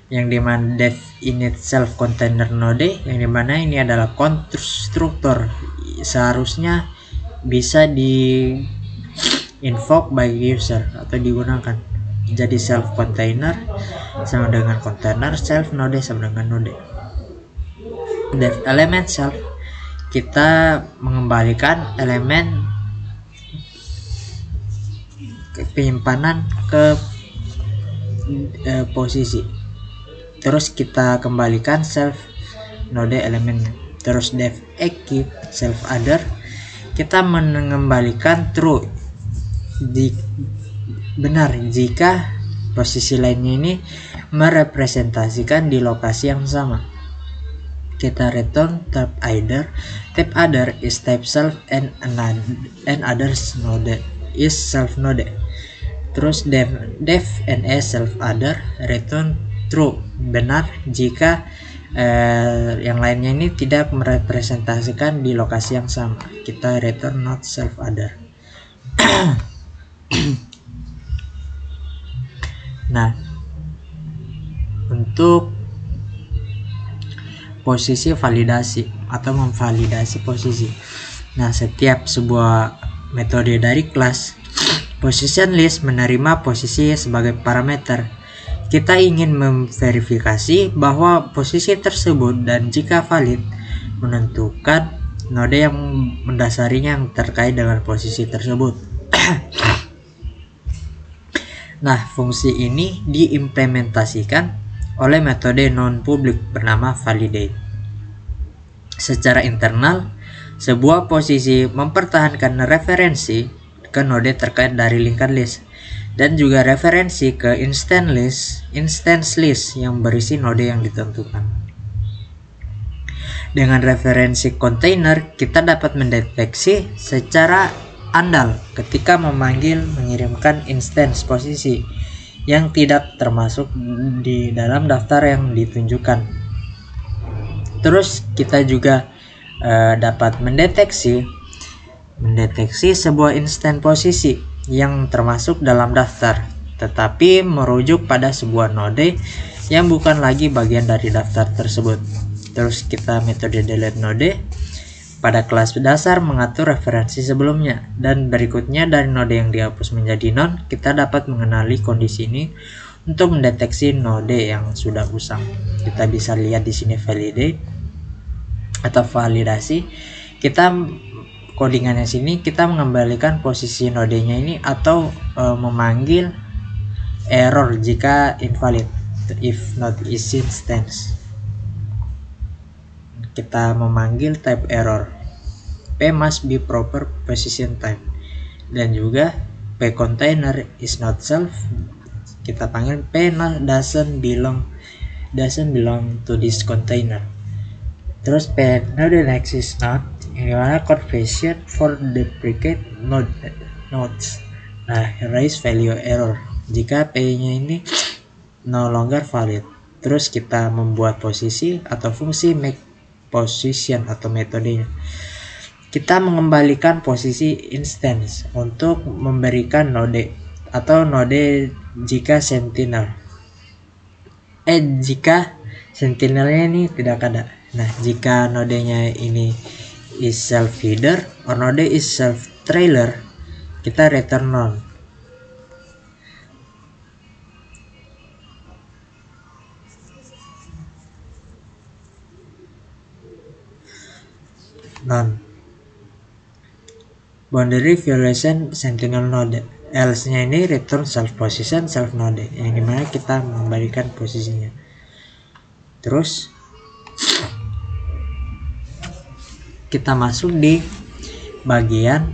yang dimana def init self container node, yang dimana ini adalah konstruktor seharusnya bisa di invoke by user atau digunakan. Jadi self container sama dengan container, self node sama dengan node. Def element self, kita mengembalikan elemen penyimpanan ke posisi. Terus kita kembalikan self node elemennya. Terus def EKI self other, kita mengembalikan true benar jika posisi lainnya ini merepresentasikan di lokasi yang sama. Kita return type other is type self and others node is self node. Terus def NE self other return true benar jika yang lainnya ini tidak merepresentasikan di lokasi yang sama. Kita return not self other. Nah, untuk posisi validasi atau memvalidasi posisi. Nah, setiap sebuah metode dari kelas position list menerima posisi sebagai parameter. Kita ingin memverifikasi bahwa posisi tersebut, dan jika valid menentukan node yang mendasarinya yang terkait dengan posisi tersebut. Nah, fungsi ini diimplementasikan oleh metode non-public bernama validate. Secara internal, sebuah posisi mempertahankan referensi ke node terkait dari linked list, dan juga referensi ke instance list yang berisi node yang ditentukan. Dengan referensi container, kita dapat mendeteksi secara andal ketika mengirimkan instance posisi yang tidak termasuk di dalam daftar yang ditunjukkan. Terus kita juga dapat mendeteksi sebuah instance posisi yang termasuk dalam daftar, tetapi merujuk pada sebuah node yang bukan lagi bagian dari daftar tersebut. Terus kita metode delete node pada kelas dasar mengatur referensi sebelumnya, dan berikutnya dari node yang dihapus menjadi non, kita dapat mengenali kondisi ini untuk mendeteksi node yang sudah usang. Kita bisa lihat di sini validate atau validasi. Kita codingannya sini kita mengembalikan posisi nodenya ini atau memanggil error jika invalid, if not is instance. Kita memanggil type error, p must be proper position type, dan juga p container is not self, kita panggil p doesn't belong to this container. Terus p node next is not, ini mana confession for duplicate nodes. Nah, raise value error jika p nya ini no longer valid. Terus kita membuat posisi atau fungsi make position atau metodenya. Kita mengembalikan posisi instance untuk memberikan node atau node jika sentinelnya ini tidak ada. Nah, jika nodenya ini is self header or node is self trailer, kita return none. Boundary violation sentinel node, else nya ini return self position self node, yang dimana kita mengembalikan posisinya. Terus kita masuk di bagian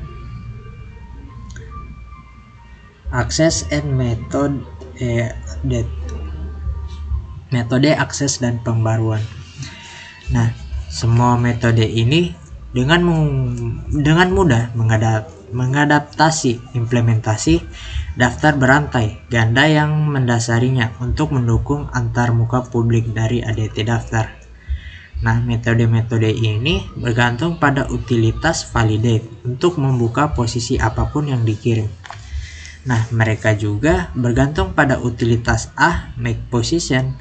access and metode akses dan pembaruan. Nah, semua metode ini dengan mudah mengadaptasi implementasi daftar berantai ganda yang mendasarinya untuk mendukung antarmuka publik dari ADT daftar. Nah, metode-metode ini bergantung pada utilitas validate untuk membuka posisi apapun yang dikirim. Nah, mereka juga bergantung pada utilitas make position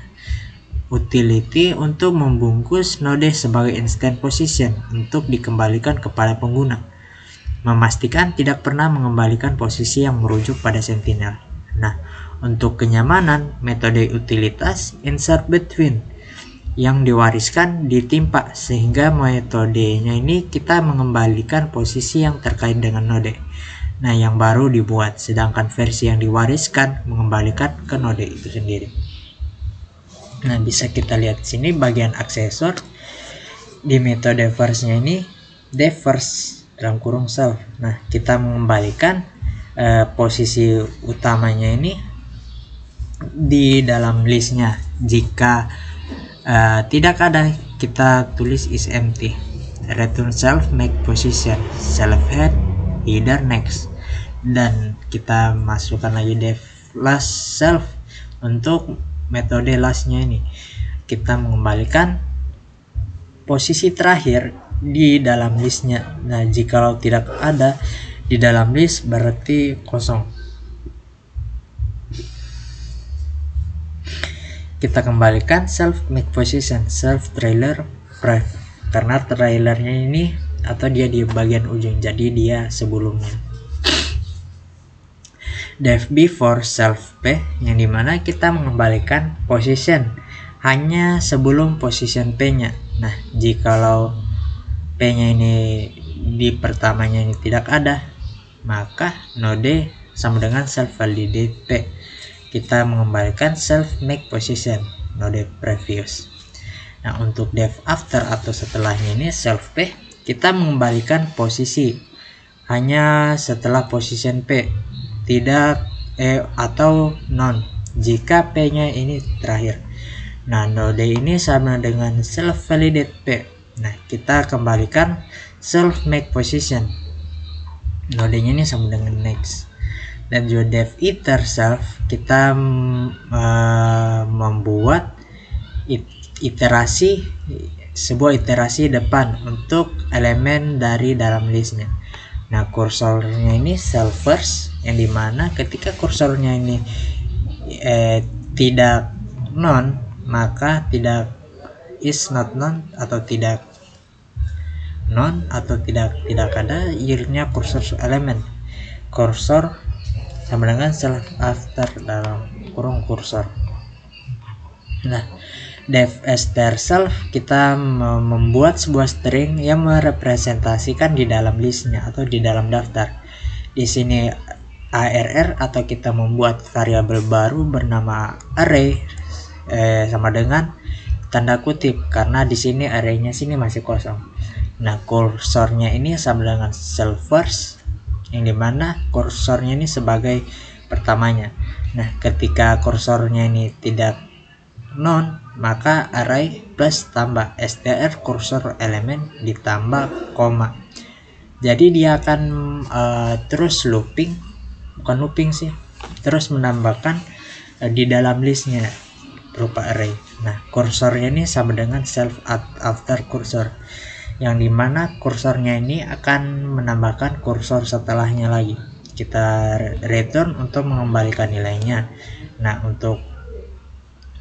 utility untuk membungkus node sebagai instant position untuk dikembalikan kepada pengguna, memastikan tidak pernah mengembalikan posisi yang merujuk pada sentinel. Nah, untuk kenyamanan, metode utilitas insert between yang diwariskan ditimpa, sehingga metodenya ini kita mengembalikan posisi yang terkait dengan node. Nah, yang baru dibuat, sedangkan versi yang diwariskan mengembalikan ke node itu sendiri. Nah, bisa kita lihat di sini bagian aksesor di metode first-nya ini def first dalam kurung self. Nah, kita mengembalikan posisi utamanya ini di dalam listnya. Jika tidak ada, kita tulis is empty. Return self make position self head header next, dan kita masukkan lagi def last self untuk metode lastnya ini. Kita mengembalikan posisi terakhir di dalam listnya. Nah, jikalau tidak ada di dalam list berarti kosong. Kita kembalikan self make position self trailer pref, karena trailernya ini atau dia di bagian ujung, jadi dia sebelumnya. Def before self p, yang dimana kita mengembalikan position hanya sebelum position p nya. Nah, jikalau p nya ini di pertamanya ini tidak ada, maka node sama dengan self validate p. Kita mengembalikan self make position node previous. Nah, untuk def after atau setelahnya ini self p, kita mengembalikan posisi hanya setelah position p, tidak atau non jika p nya ini terakhir. Nah, node ini sama dengan self validate p. Nah, kita kembalikan self make position, nodenya ini sama dengan next. Dan juga def iter self, kita membuat sebuah iterasi depan untuk elemen dari dalam listnya. Nah, kursornya ini self first, yang dimana ketika kursornya ini tidak non, maka tidak is not known atau tidak non atau tidak ada yieldnya kursor elemen. Kursor sama dengan self after dalam kurung kursor. Nah, def str self kita membuat sebuah string yang merepresentasikan di dalam listnya atau di dalam daftar. Di sini arr atau kita membuat variabel baru bernama array sama dengan tanda kutip karena di sini arraynya sini masih kosong. Nah, kursornya ini sama dengan self first yang dimana kursornya ini sebagai pertamanya. Nah, ketika kursornya ini tidak non, maka array plus tambah str kursor elemen ditambah koma. Jadi dia akan terus looping, bukan looping sih, terus menambahkan di dalam listnya berupa array. Nah, kursornya ini sama dengan self after kursor, yang dimana kursornya ini akan menambahkan kursor setelahnya lagi. Kita return untuk mengembalikan nilainya. Nah, untuk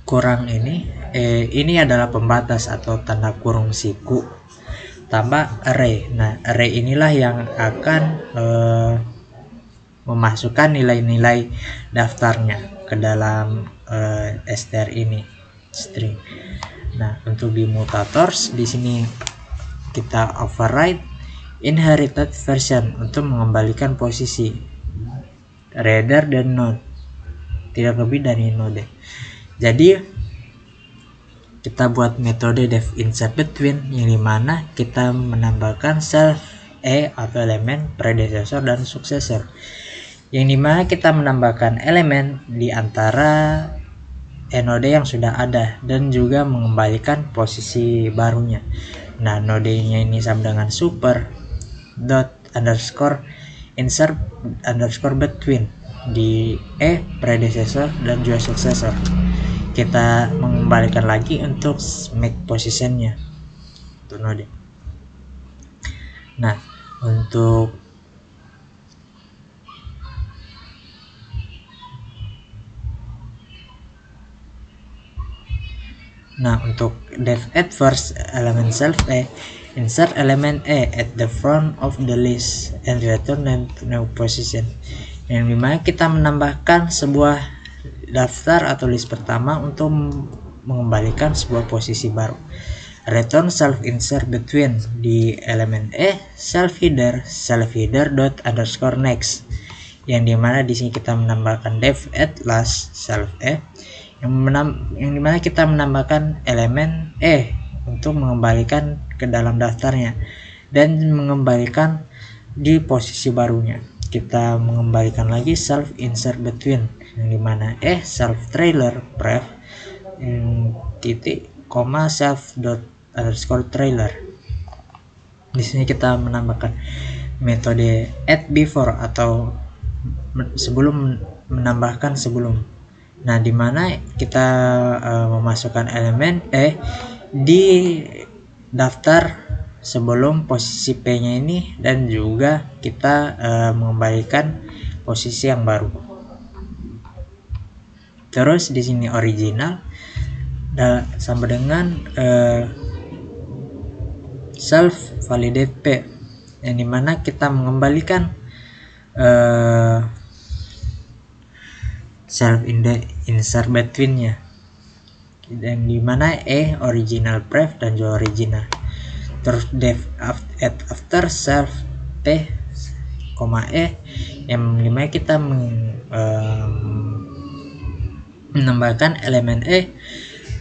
kurang ini adalah pembatas atau tanda kurung siku tambah array. Nah, array inilah yang akan memasukkan nilai-nilai daftarnya ke dalam str ini string. Nah, untuk di mutators di sini kita override inherited version untuk mengembalikan posisi rather than node, tidak lebih dari node. Jadi kita buat metode def insert between yang dimana kita menambahkan self atau elemen predecessor dan successor, yang dimana kita menambahkan elemen di antara node yang sudah ada dan juga mengembalikan posisi barunya. Nah, nodenya ini sama dengan super dot underscore insert underscore between di predecessor dan juga successor. Kita mengembalikan lagi untuk make positionnya untuk node. Nah, untuk def at first element self insert element at the front of the list and return new position, yang dimana kita menambahkan sebuah daftar atau list pertama untuk mengembalikan sebuah posisi baru. Return self insert between di elemen self header dot underscore next, yang dimana di sini kita menambahkan def at last self yang dimana kita menambahkan elemen untuk mengembalikan ke dalam daftarnya dan mengembalikan di posisi barunya. Kita mengembalikan lagi self insert between, yang dimana self trailer pref titik koma self dot underscore trailer. Di sini kita menambahkan metode add before atau sebelum menambahkan sebelum. Nah, dimana kita memasukkan elemen di daftar sebelum posisi P-nya ini dan juga kita mengembalikan posisi yang baru. Terus di sini original sama dengan self validate P, yang dimana kita mengembalikan self insert between-nya, dan dimana original pref dan juga original. Terus def at after self P, yang dimana kita menambahkan elemen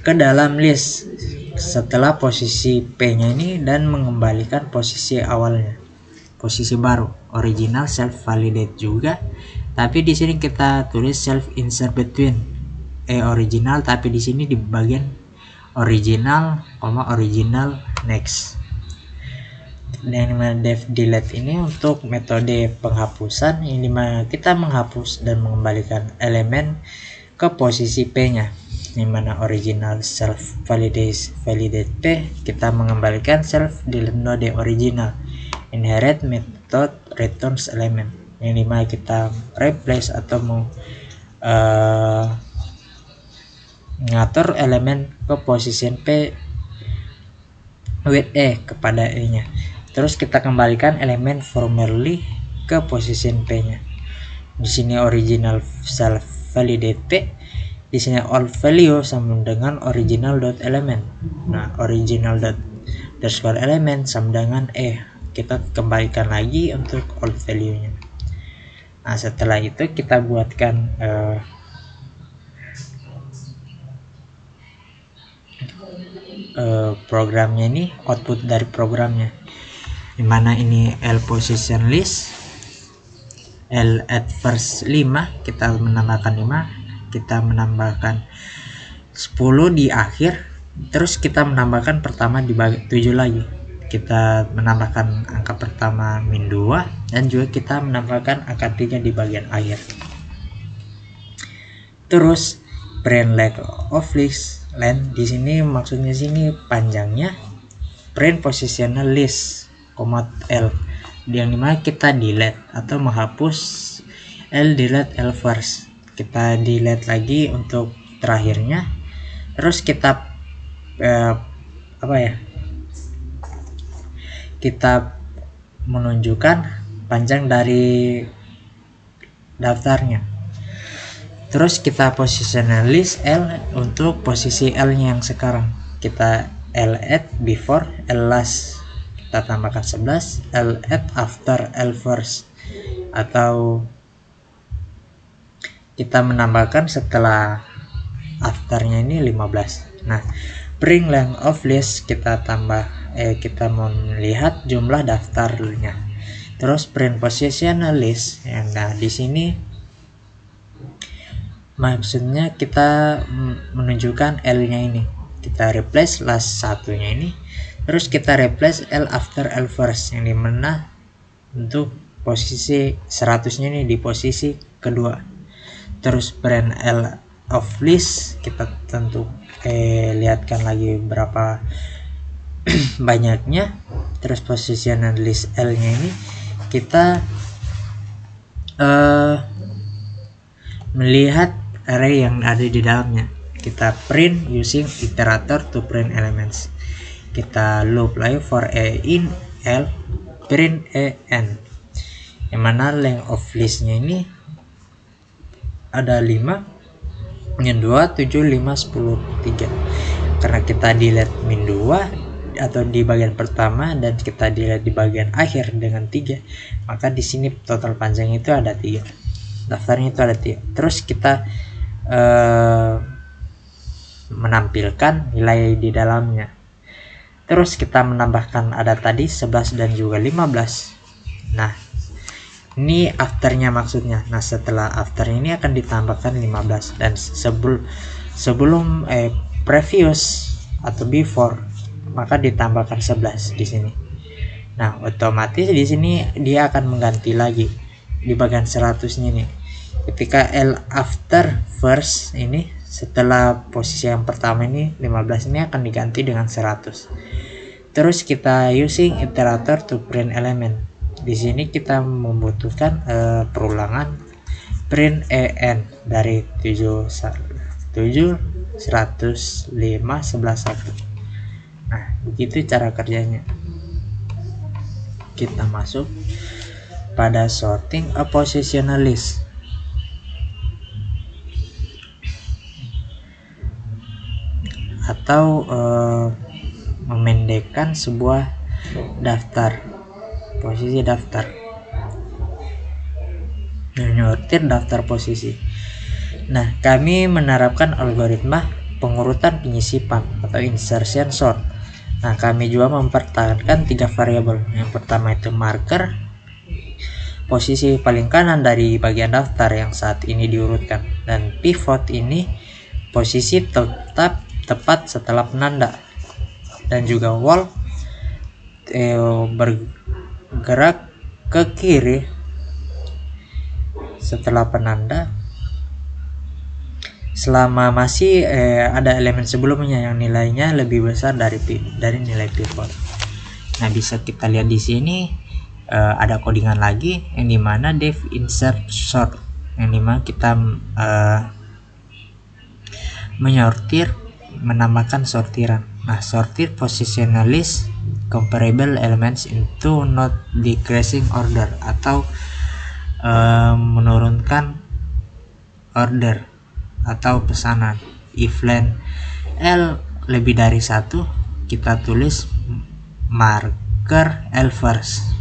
ke dalam list setelah posisi P-nya ini dan mengembalikan posisi awalnya, posisi baru. Original self validate juga, tapi di sini kita tulis self insert between original, tapi di sini di bagian original, original next. Dan def delete ini untuk metode penghapusan, yang dimana kita menghapus dan mengembalikan elemen ke posisi P-nya, yang mana original self validate P, kita mengembalikan self delete node original inherit method returns element, yang dimana kita replace atau ngatur elemen ke position P with E kepada E nya. Terus kita kembalikan elemen formerly ke position P nya. Di sini original self validate P, di sini all value sama dengan original dot element. Nah, original dot underscore element sama dengan E. Kita kembalikan lagi untuk all value nya. Nah, setelah itu kita buatkan programnya, ini output dari programnya, dimana ini L position list, L at first 5, kita menambahkan 5, kita menambahkan 10 di akhir, terus kita menambahkan pertama dibagi 7 lagi, kita menambahkan angka pertama min 2, dan juga kita menambahkan angka 3 di bagian akhir. Terus print length of list, length di sini maksudnya sini panjangnya, print positional list L, yang dimana kita delete atau menghapus L delete L first, kita delete lagi untuk terakhirnya. Terus kita kita menunjukkan panjang dari daftarnya. Terus kita positional list L untuk posisi L nya yang sekarang, kita L at before, L last kita tambahkan 11, L at after, L first, atau kita menambahkan setelah afternya ini 15. Nah, print length of list kita tambah kita mau melihat jumlah daftarnya. Terus print positional list, nah di sini maksudnya kita menunjukkan L nya ini, kita replace last satunya ini, terus kita replace L after L first, yang dimana untuk posisi 100 nya ini di posisi kedua. Terus print L of list, kita tentu lihatkan lagi berapa banyaknya. Terus positional list L nya ini kita melihat array yang ada di dalamnya, kita print using iterator to print elements. Kita loop lagi for a in L, print a n, yang mana length of listnya ini ada 5, min 2, 7, 5, 10, 3. Karena kita delete min 2 atau di bagian pertama dan kita delete di bagian akhir dengan 3, maka di sini total panjang itu ada 3, daftarnya itu ada 3. Terus kita menampilkan nilai di dalamnya. Terus kita menambahkan ada tadi 11 dan juga 15. Nah, ini afternya maksudnya. Nah, setelah after ini akan ditambahkan 15, dan sebelum previous atau before maka ditambahkan 11 di sini. Nah, otomatis di sini dia akan mengganti lagi di bagian 100-nya nih. Ketika L after first ini, setelah posisi yang pertama ini 15, ini akan diganti dengan 100. Terus kita using iterator to print element. Di sini kita membutuhkan perulangan print en dari 7, 100, 5, 11, 1. Nah, begitu cara kerjanya. Kita masuk pada sorting a positional list. Atau memendekkan sebuah daftar, posisi daftar, menyortir daftar posisi. Nah, kami menerapkan algoritma pengurutan penyisipan atau insertion sort. Nah, kami juga mempertahankan 3 variabel. Yang pertama itu marker, posisi paling kanan dari bagian daftar yang saat ini diurutkan, dan pivot ini posisi tepat setelah penanda, dan juga wall bergerak ke kiri setelah penanda selama masih ada elemen sebelumnya yang nilainya lebih besar dari nilai pivot. Nah, bisa kita lihat di sini ada codingan lagi yang dimana def insert sort, yang dimana kita menyortir, menambahkan sortiran. Nah, sortir positional list comparable elements into not decreasing order, atau menurunkan order atau pesanan. If len L lebih dari 1, kita tulis marker L first.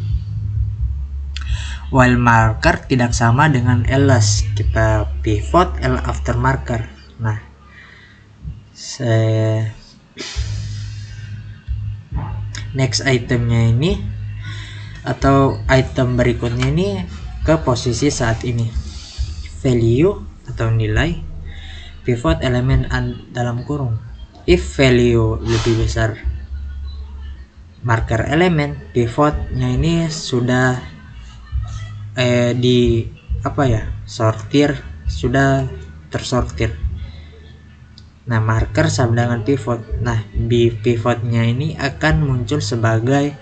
While marker tidak sama dengan L last, kita pivot L after marker. Nah, next itemnya ini atau item berikutnya ini ke posisi saat ini, value atau nilai, pivot elemen dalam kurung. If value lebih besar marker elemen, pivotnya ini sudah sortir, sudah tersortir. Nah, marker sama dengan pivot. Nah, pivotnya ini akan muncul sebagai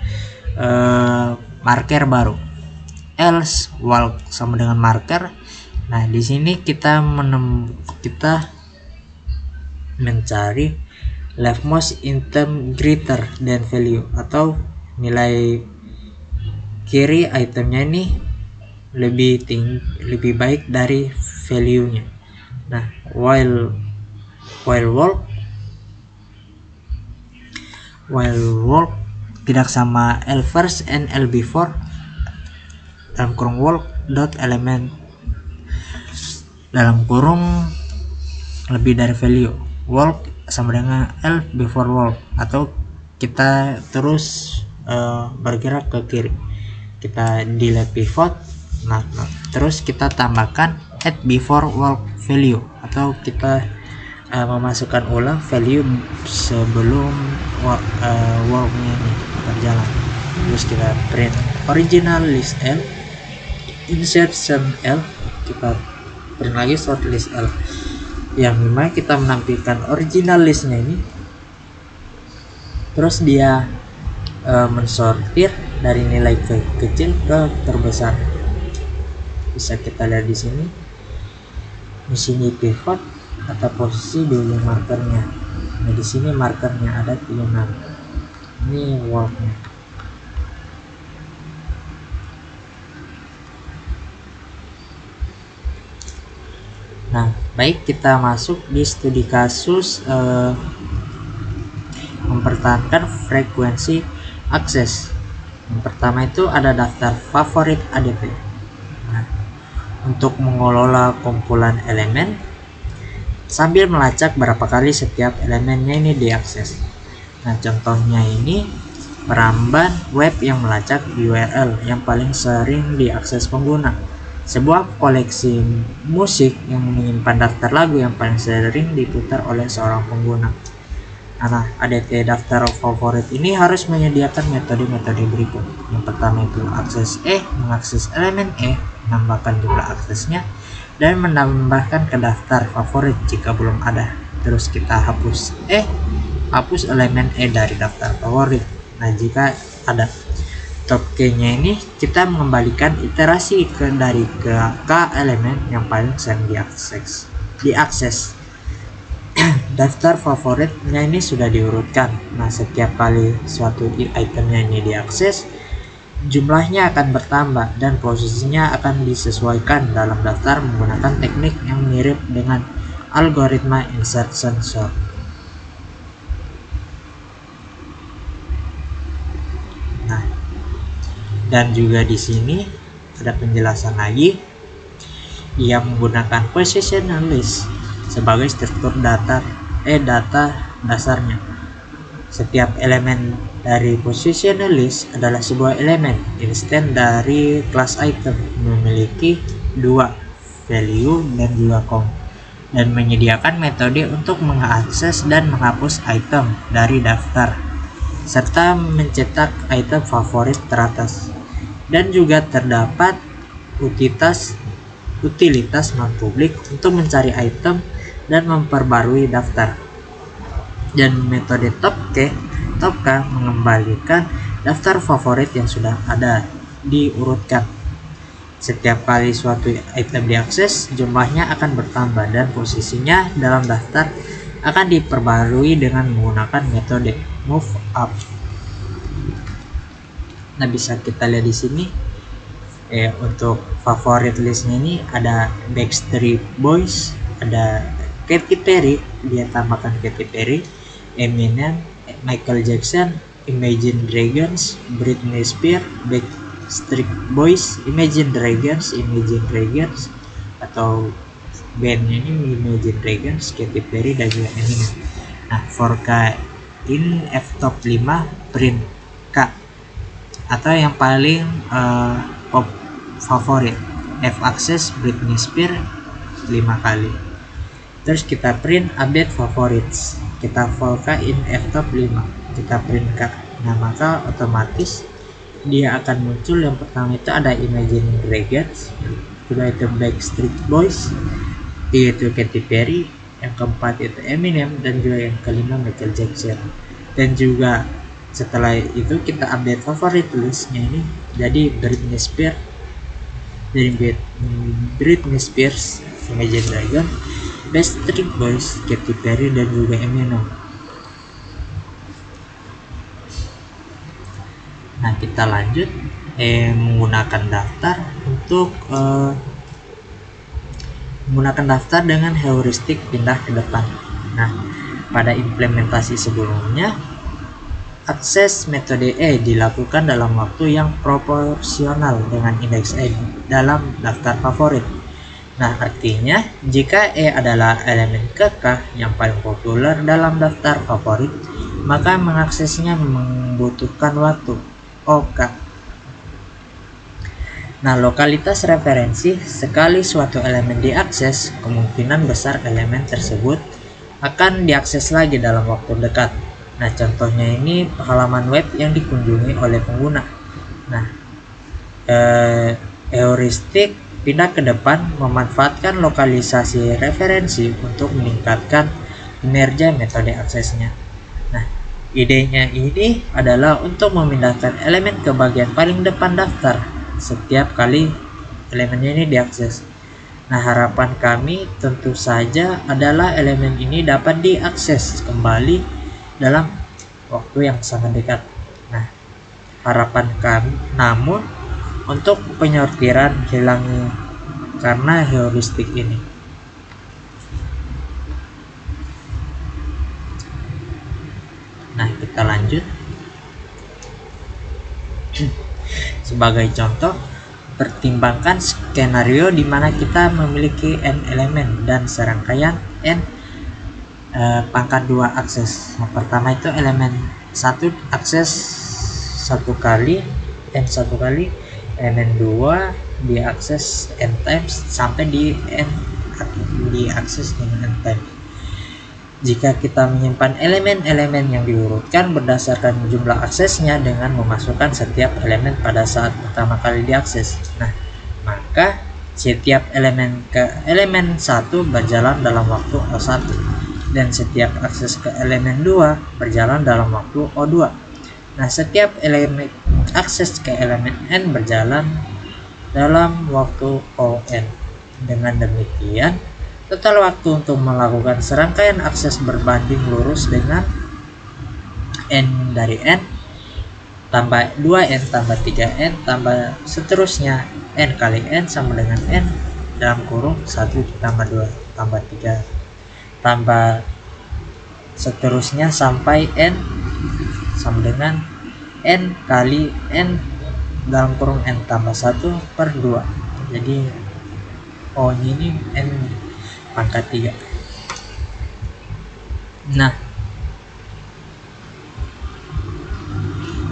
marker baru. Else while sama dengan marker. Nah, di sini kita mencari leftmost item greater than value, atau nilai kiri itemnya ini lebih baik dari value-nya. Nah, while walk tidak sama L first and L before dalam kurung walk dot element dalam kurung lebih dari value. Walk sama dengan L before walk, atau kita terus bergerak ke kiri, kita delete pivot. Nah, terus kita tambahkan add before walk value, atau kita memasukkan ulang value sebelum walknya ini berjalan. Terus kita print original list L, insert sum L, kita print lagi sort list L, yang dimana kita menampilkan original listnya ini. Terus dia mensortir dari nilai kecil ke terbesar. Bisa kita lihat di sini pivot atau posisi di ujung markernya. Nah, di sini markernya ada 36. Ini walknya. Nah, baik, kita masuk di studi kasus mempertahankan frekuensi akses. Yang pertama itu ada daftar favorit ADP. Nah, untuk mengelola kumpulan elemen sambil melacak berapa kali setiap elemennya ini diakses. Nah, contohnya ini peramban web yang melacak URL yang paling sering diakses pengguna. Sebuah koleksi musik yang menyimpan daftar lagu yang paling sering diputar oleh seorang pengguna. Nah, ADT daftar favorit ini harus menyediakan metode-metode berikut. Yang pertama itu akses mengakses elemen menambahkan jumlah aksesnya, dan menambahkan ke daftar favorit jika belum ada. Terus kita hapus elemen dari daftar favorit. Nah, jika ada top key-nya ini kita mengembalikan iterasi dari k elemen yang paling sering diakses. Daftar favoritnya ini sudah diurutkan. Nah, setiap kali suatu itemnya ini diakses, jumlahnya akan bertambah dan posisinya akan disesuaikan dalam daftar menggunakan teknik yang mirip dengan algoritma insertion sort. Nah, dan juga di sini ada penjelasan lagi yang menggunakan positional list sebagai struktur data dasarnya. Setiap elemen dari positional list adalah sebuah elemen instan dari kelas item, memiliki 2 value dan juga count, dan menyediakan metode untuk mengakses dan menghapus item dari daftar, serta mencetak item favorit teratas. Dan juga terdapat utilitas non-publik untuk mencari item dan memperbarui daftar. Dan metode top K mengembalikan daftar favorit yang sudah ada diurutkan. Setiap kali suatu item diakses, jumlahnya akan bertambah dan posisinya dalam daftar akan diperbarui dengan menggunakan metode move up. Nah, bisa kita lihat di sini untuk favorit listnya ini ada Backstreet Boys, ada Katy Perry, dia tambahkan Katy Perry, Eminem, Michael Jackson, Imagine Dragons, Britney Spears, Backstreet Boys, Imagine Dragons, atau bandnya ini Imagine Dragons, Katy Perry, dan juga Eminem. Nah, 4K in F top 5 print K, atau yang paling pop favorit F access Britney Spears 5 kali. Terus kita print update favorites, kita 4K in F top 5, kita print K. Nah, maka otomatis dia akan muncul. Yang pertama itu ada Imagine Dragons, kedua itu Backstreet Boys, tiga itu Katy Perry, yang keempat itu Eminem, dan juga yang kelima Michael Jackson. Dan juga setelah itu kita update favorit listnya ini jadi Britney Spears, Imagine Dragons, Backstreet Boys, Katy Perry, dan juga Eminem. Nah, kita lanjut menggunakan daftar untuk menggunakan daftar dengan heuristik pindah ke depan. Nah, pada implementasi sebelumnya, akses metode E dilakukan dalam waktu yang proporsional dengan indeks E dalam daftar favorit. Nah, artinya jika E adalah elemen kekah yang paling populer dalam daftar favorit, maka mengaksesnya membutuhkan waktu OK. Nah, lokalitas referensi, sekali suatu elemen diakses, kemungkinan besar elemen tersebut akan diakses lagi dalam waktu dekat. Nah, contohnya ini halaman web yang dikunjungi oleh pengguna. Nah, heuristik pindah ke depan memanfaatkan lokalisasi referensi untuk meningkatkan kinerja metode aksesnya. Nah, idenya ini adalah untuk memindahkan elemen ke bagian paling depan daftar setiap kali elemennya ini diakses. Nah, harapan kami tentu saja adalah elemen ini dapat diakses kembali dalam waktu yang sangat dekat. Nah, harapan kami, namun untuk penyortiran hilangi karena heuristik ini. Nah, kita lanjut. Sebagai contoh, pertimbangkan skenario di mana kita memiliki n elemen dan serangkaian n pangkat 2 akses. Yang pertama itu elemen 1 akses 1 kali, n 1 kali, elemen 2 diakses n times sampai di n diakses dengan n times. Jika kita menyimpan elemen-elemen yang diurutkan berdasarkan jumlah aksesnya dengan memasukkan setiap elemen pada saat pertama kali diakses. Nah, maka setiap elemen ke elemen 1 berjalan dalam waktu O1 dan setiap akses ke elemen 2 berjalan dalam waktu O2. Nah, setiap elemen akses ke elemen N berjalan dalam waktu ON. Dengan demikian, total waktu untuk melakukan serangkaian akses berbanding lurus dengan N dari N tambah 2N tambah 3N tambah seterusnya N kali N sama dengan N dalam kurung 1 tambah 2 tambah 3 tambah seterusnya sampai N sama dengan N kali N dalam kurung N tambah 1 per 2. Jadi O nya ini N pangkat 3. Nah,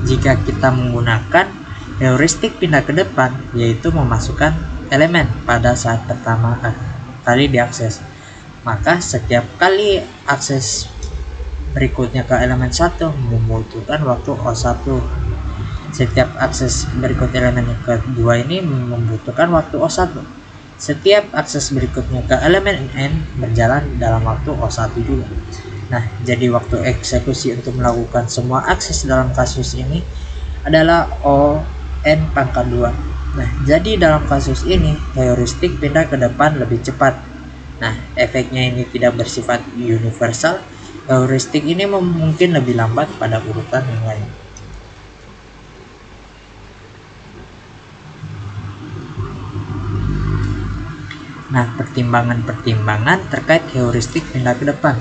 jika kita menggunakan heuristik pindah ke depan, yaitu memasukkan elemen pada saat pertama kali diakses, maka setiap kali akses berikutnya ke elemen 1 membutuhkan waktu O1. Setiap akses berikut elemen yang kedua ini membutuhkan waktu O1. Setiap akses berikutnya ke elemen N berjalan dalam waktu O1 juga. Nah, jadi waktu eksekusi untuk melakukan semua akses dalam kasus ini adalah ON pangkat 2. Nah, jadi dalam kasus ini heuristik pindah ke depan lebih cepat Nah, efeknya ini tidak bersifat universal. Heuristik ini mungkin lebih lambat pada urutan yang lain. Nah, pertimbangan-pertimbangan terkait heuristik pindah ke depan.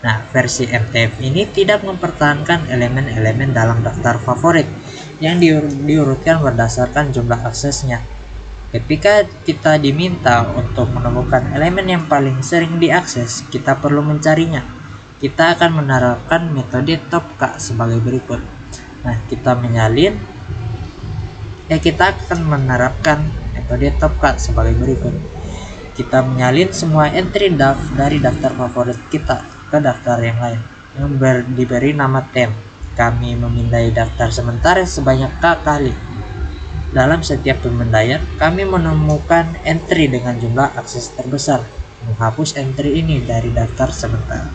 Nah, versi MTF ini tidak mempertahankan elemen-elemen dalam daftar favorit yang diurutkan berdasarkan jumlah aksesnya. Ketika kita diminta untuk menemukan elemen yang paling sering diakses, kita perlu mencarinya. Kita akan menerapkan metode TOPK sebagai berikut. Nah, kita akan menerapkan metode TOPK sebagai berikut. Kita menyalin semua entry dari daftar favorit kita ke daftar yang lain yang diberi nama temp. Kami memindai daftar sementara sebanyak K kali. Dalam setiap pemindaian, kami menemukan entry dengan jumlah akses terbesar, menghapus entry ini dari daftar sementara,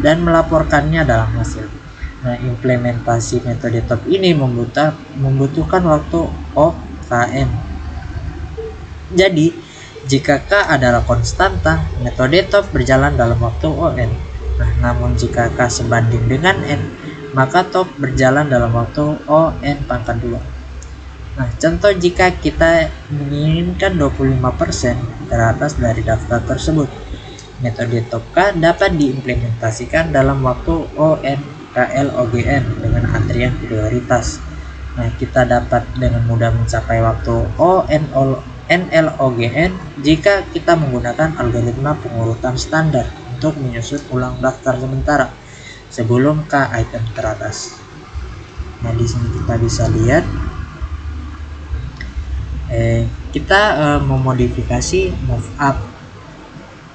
dan melaporkannya dalam hasil. Nah, implementasi metode top ini membutuhkan waktu OKN. Jadi, jika K adalah konstanta, metode top berjalan dalam waktu ON. Nah, namun jika K sebanding dengan N, maka top berjalan dalam waktu ON pangkat 2. Nah, contoh jika kita menginginkan 25% teratas dari daftar tersebut, metode top K dapat diimplementasikan dalam waktu ONKLOGN dengan antrian prioritas. Nah, kita dapat dengan mudah mencapai waktu ONLOGN jika kita menggunakan algoritma pengurutan standar untuk menyusun ulang daftar sementara sebelum K item teratas. Nah, di sini kita bisa lihat kita memodifikasi move up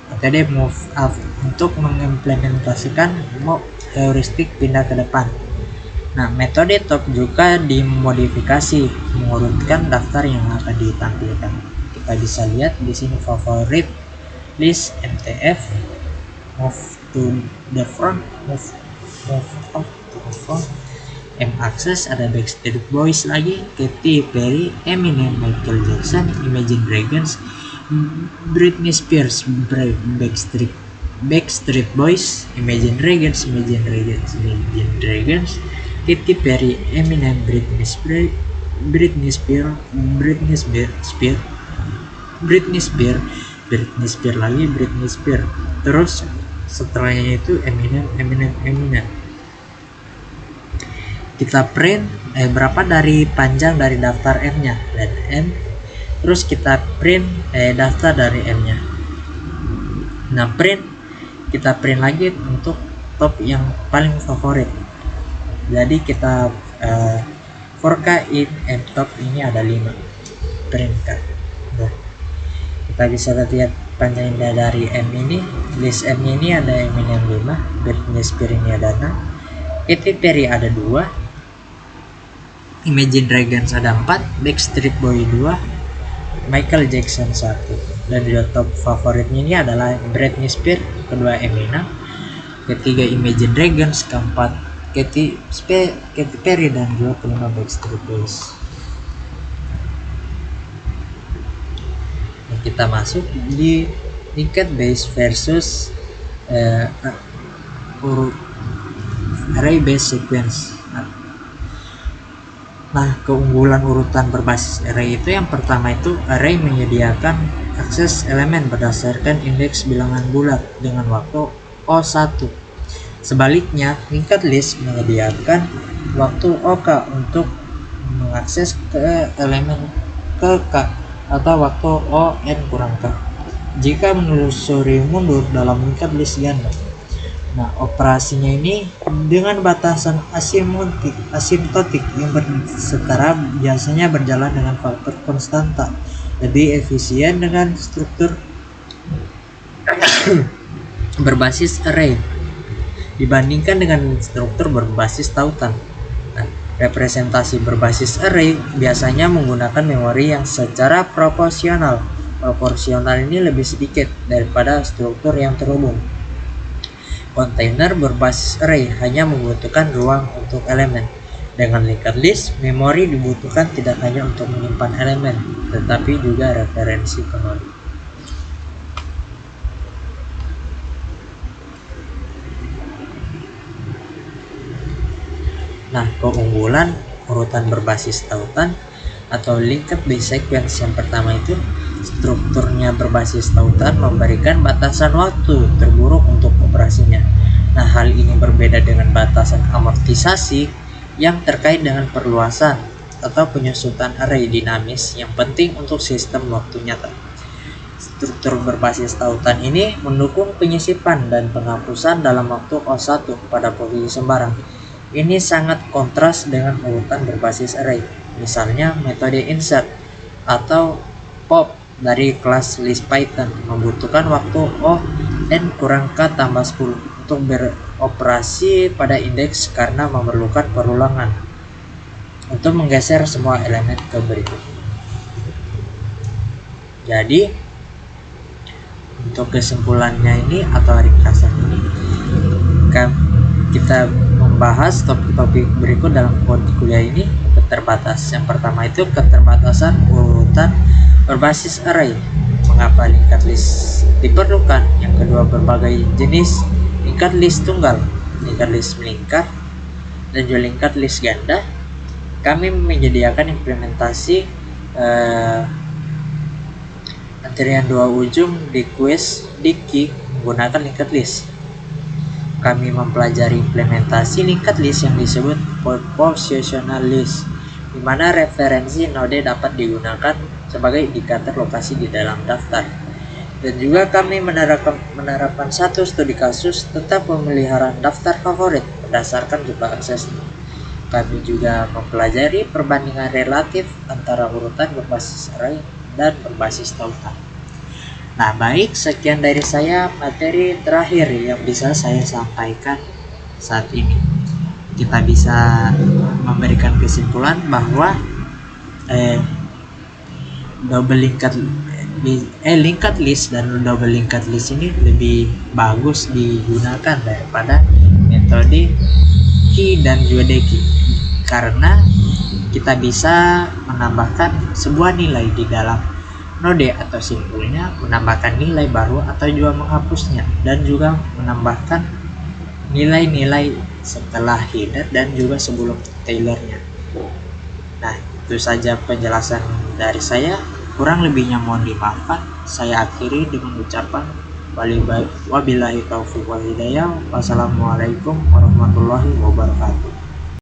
metode move up untuk mengimplementasikan heuristik pindah ke depan. Nah, metode top juga dimodifikasi mengurutkan daftar yang akan ditampilkan. Kita bisa lihat di sini favorit list MTF, move to the front, move up to the front, M-Access, ada Backstreet Boys lagi, Katy Perry, Eminem, Michael Jackson, Imagine Dragons, Britney Spears, Backstreet Boys, Imagine Dragons, Katy Perry, Eminem, Britney Spears, terus setelahnya itu Eminem. Kita print berapa dari panjang dari daftar M-nya dan M, terus kita print daftar dari M-nya. Nah, kita print lagi untuk top yang paling favorit. Jadi kita for K in M top ini ada 5 print K. Nah, kita bisa lihat panjangnya dari M ini, list M-nya ini ada Eminem 5, Britney Spears ini ada 6, Katy Perry ada 2, Imagine Dragons ada 4, Backstreet Boy 2, Michael Jackson 1. Dan di top favoritnya ini adalah Britney Spears, kedua Eminem, ketiga Imagine Dragons, keempat Katy Perry, dan juga kelima Backstreet Boys. Nah, kita masuk di linked base versus array base sequence. Nah, keunggulan urutan berbasis array itu yang pertama itu array menyediakan akses elemen berdasarkan indeks bilangan bulat dengan waktu O1. Sebaliknya, linked list menyediakan waktu OK untuk mengakses ke elemen ke K atau waktu ON kurang K jika menelusuri mundur dalam linked list ganda. Nah, operasinya ini dengan batasan asimptotik yang setara biasanya berjalan dengan faktor konstanta, lebih efisien dengan struktur berbasis array dibandingkan dengan struktur berbasis tautan. Nah, representasi berbasis array biasanya menggunakan memori yang secara proporsional. Proporsional ini lebih sedikit daripada struktur yang terhubung. Kontainer berbasis array hanya membutuhkan ruang untuk elemen. Dengan linked list, memori dibutuhkan tidak hanya untuk menyimpan elemen, tetapi juga referensi memori. Nah, keunggulan urutan berbasis tautan atau linked base sequence yang pertama itu, strukturnya berbasis tautan memberikan batasan waktu terburuk untuk operasinya. Nah, hal ini berbeda dengan batasan amortisasi yang terkait dengan perluasan atau penyusutan array dinamis yang penting untuk sistem waktu nyata. Struktur berbasis tautan ini mendukung penyisipan dan penghapusan dalam waktu O1 pada posisi sembarang. Ini sangat kontras dengan urutan berbasis array. Misalnya metode insert atau pop dari kelas list Python membutuhkan waktu O n kurang K tambah 10 untuk beroperasi pada indeks karena memerlukan perulangan untuk menggeser semua elemen ke berikut. Jadi untuk kesimpulannya ini atau ringkasan ini, kita membahas topik-topik berikut dalam kuliah ini. Keterbatas yang pertama itu keterbatasan urutan berbasis array. Mengapa linked list diperlukan? Yang kedua, berbagai jenis linked list tunggal, linked list melingkar, dan juga linked list ganda. Kami menyediakan implementasi antrian dua ujung di quest di key menggunakan linked list. Kami mempelajari implementasi linked list yang disebut positional list, di mana referensi node dapat digunakan sebagai indikator lokasi di dalam daftar. Dan juga kami menerapkan satu studi kasus tentang pemeliharaan daftar favorit berdasarkan jumlah akses. Kami juga mempelajari perbandingan relatif antara urutan berbasis array dan berbasis tautan. Nah, baik, sekian dari saya materi terakhir yang bisa saya sampaikan saat ini. Kita bisa memberikan kesimpulan bahwa linked list dan double linked list ini lebih bagus digunakan daripada metode key dan juga dekey, karena kita bisa menambahkan sebuah nilai di dalam node atau simpulnya, menambahkan nilai baru atau juga menghapusnya, dan juga menambahkan nilai-nilai setelah header dan juga sebelum tailornya. Nah, itu saja penjelasan dari saya. Kurang lebihnya mohon dimaafkan. Saya akhiri dengan ucapan wabillahi taufiq wal hidayah. Wassalamualaikum warahmatullahi wabarakatuh.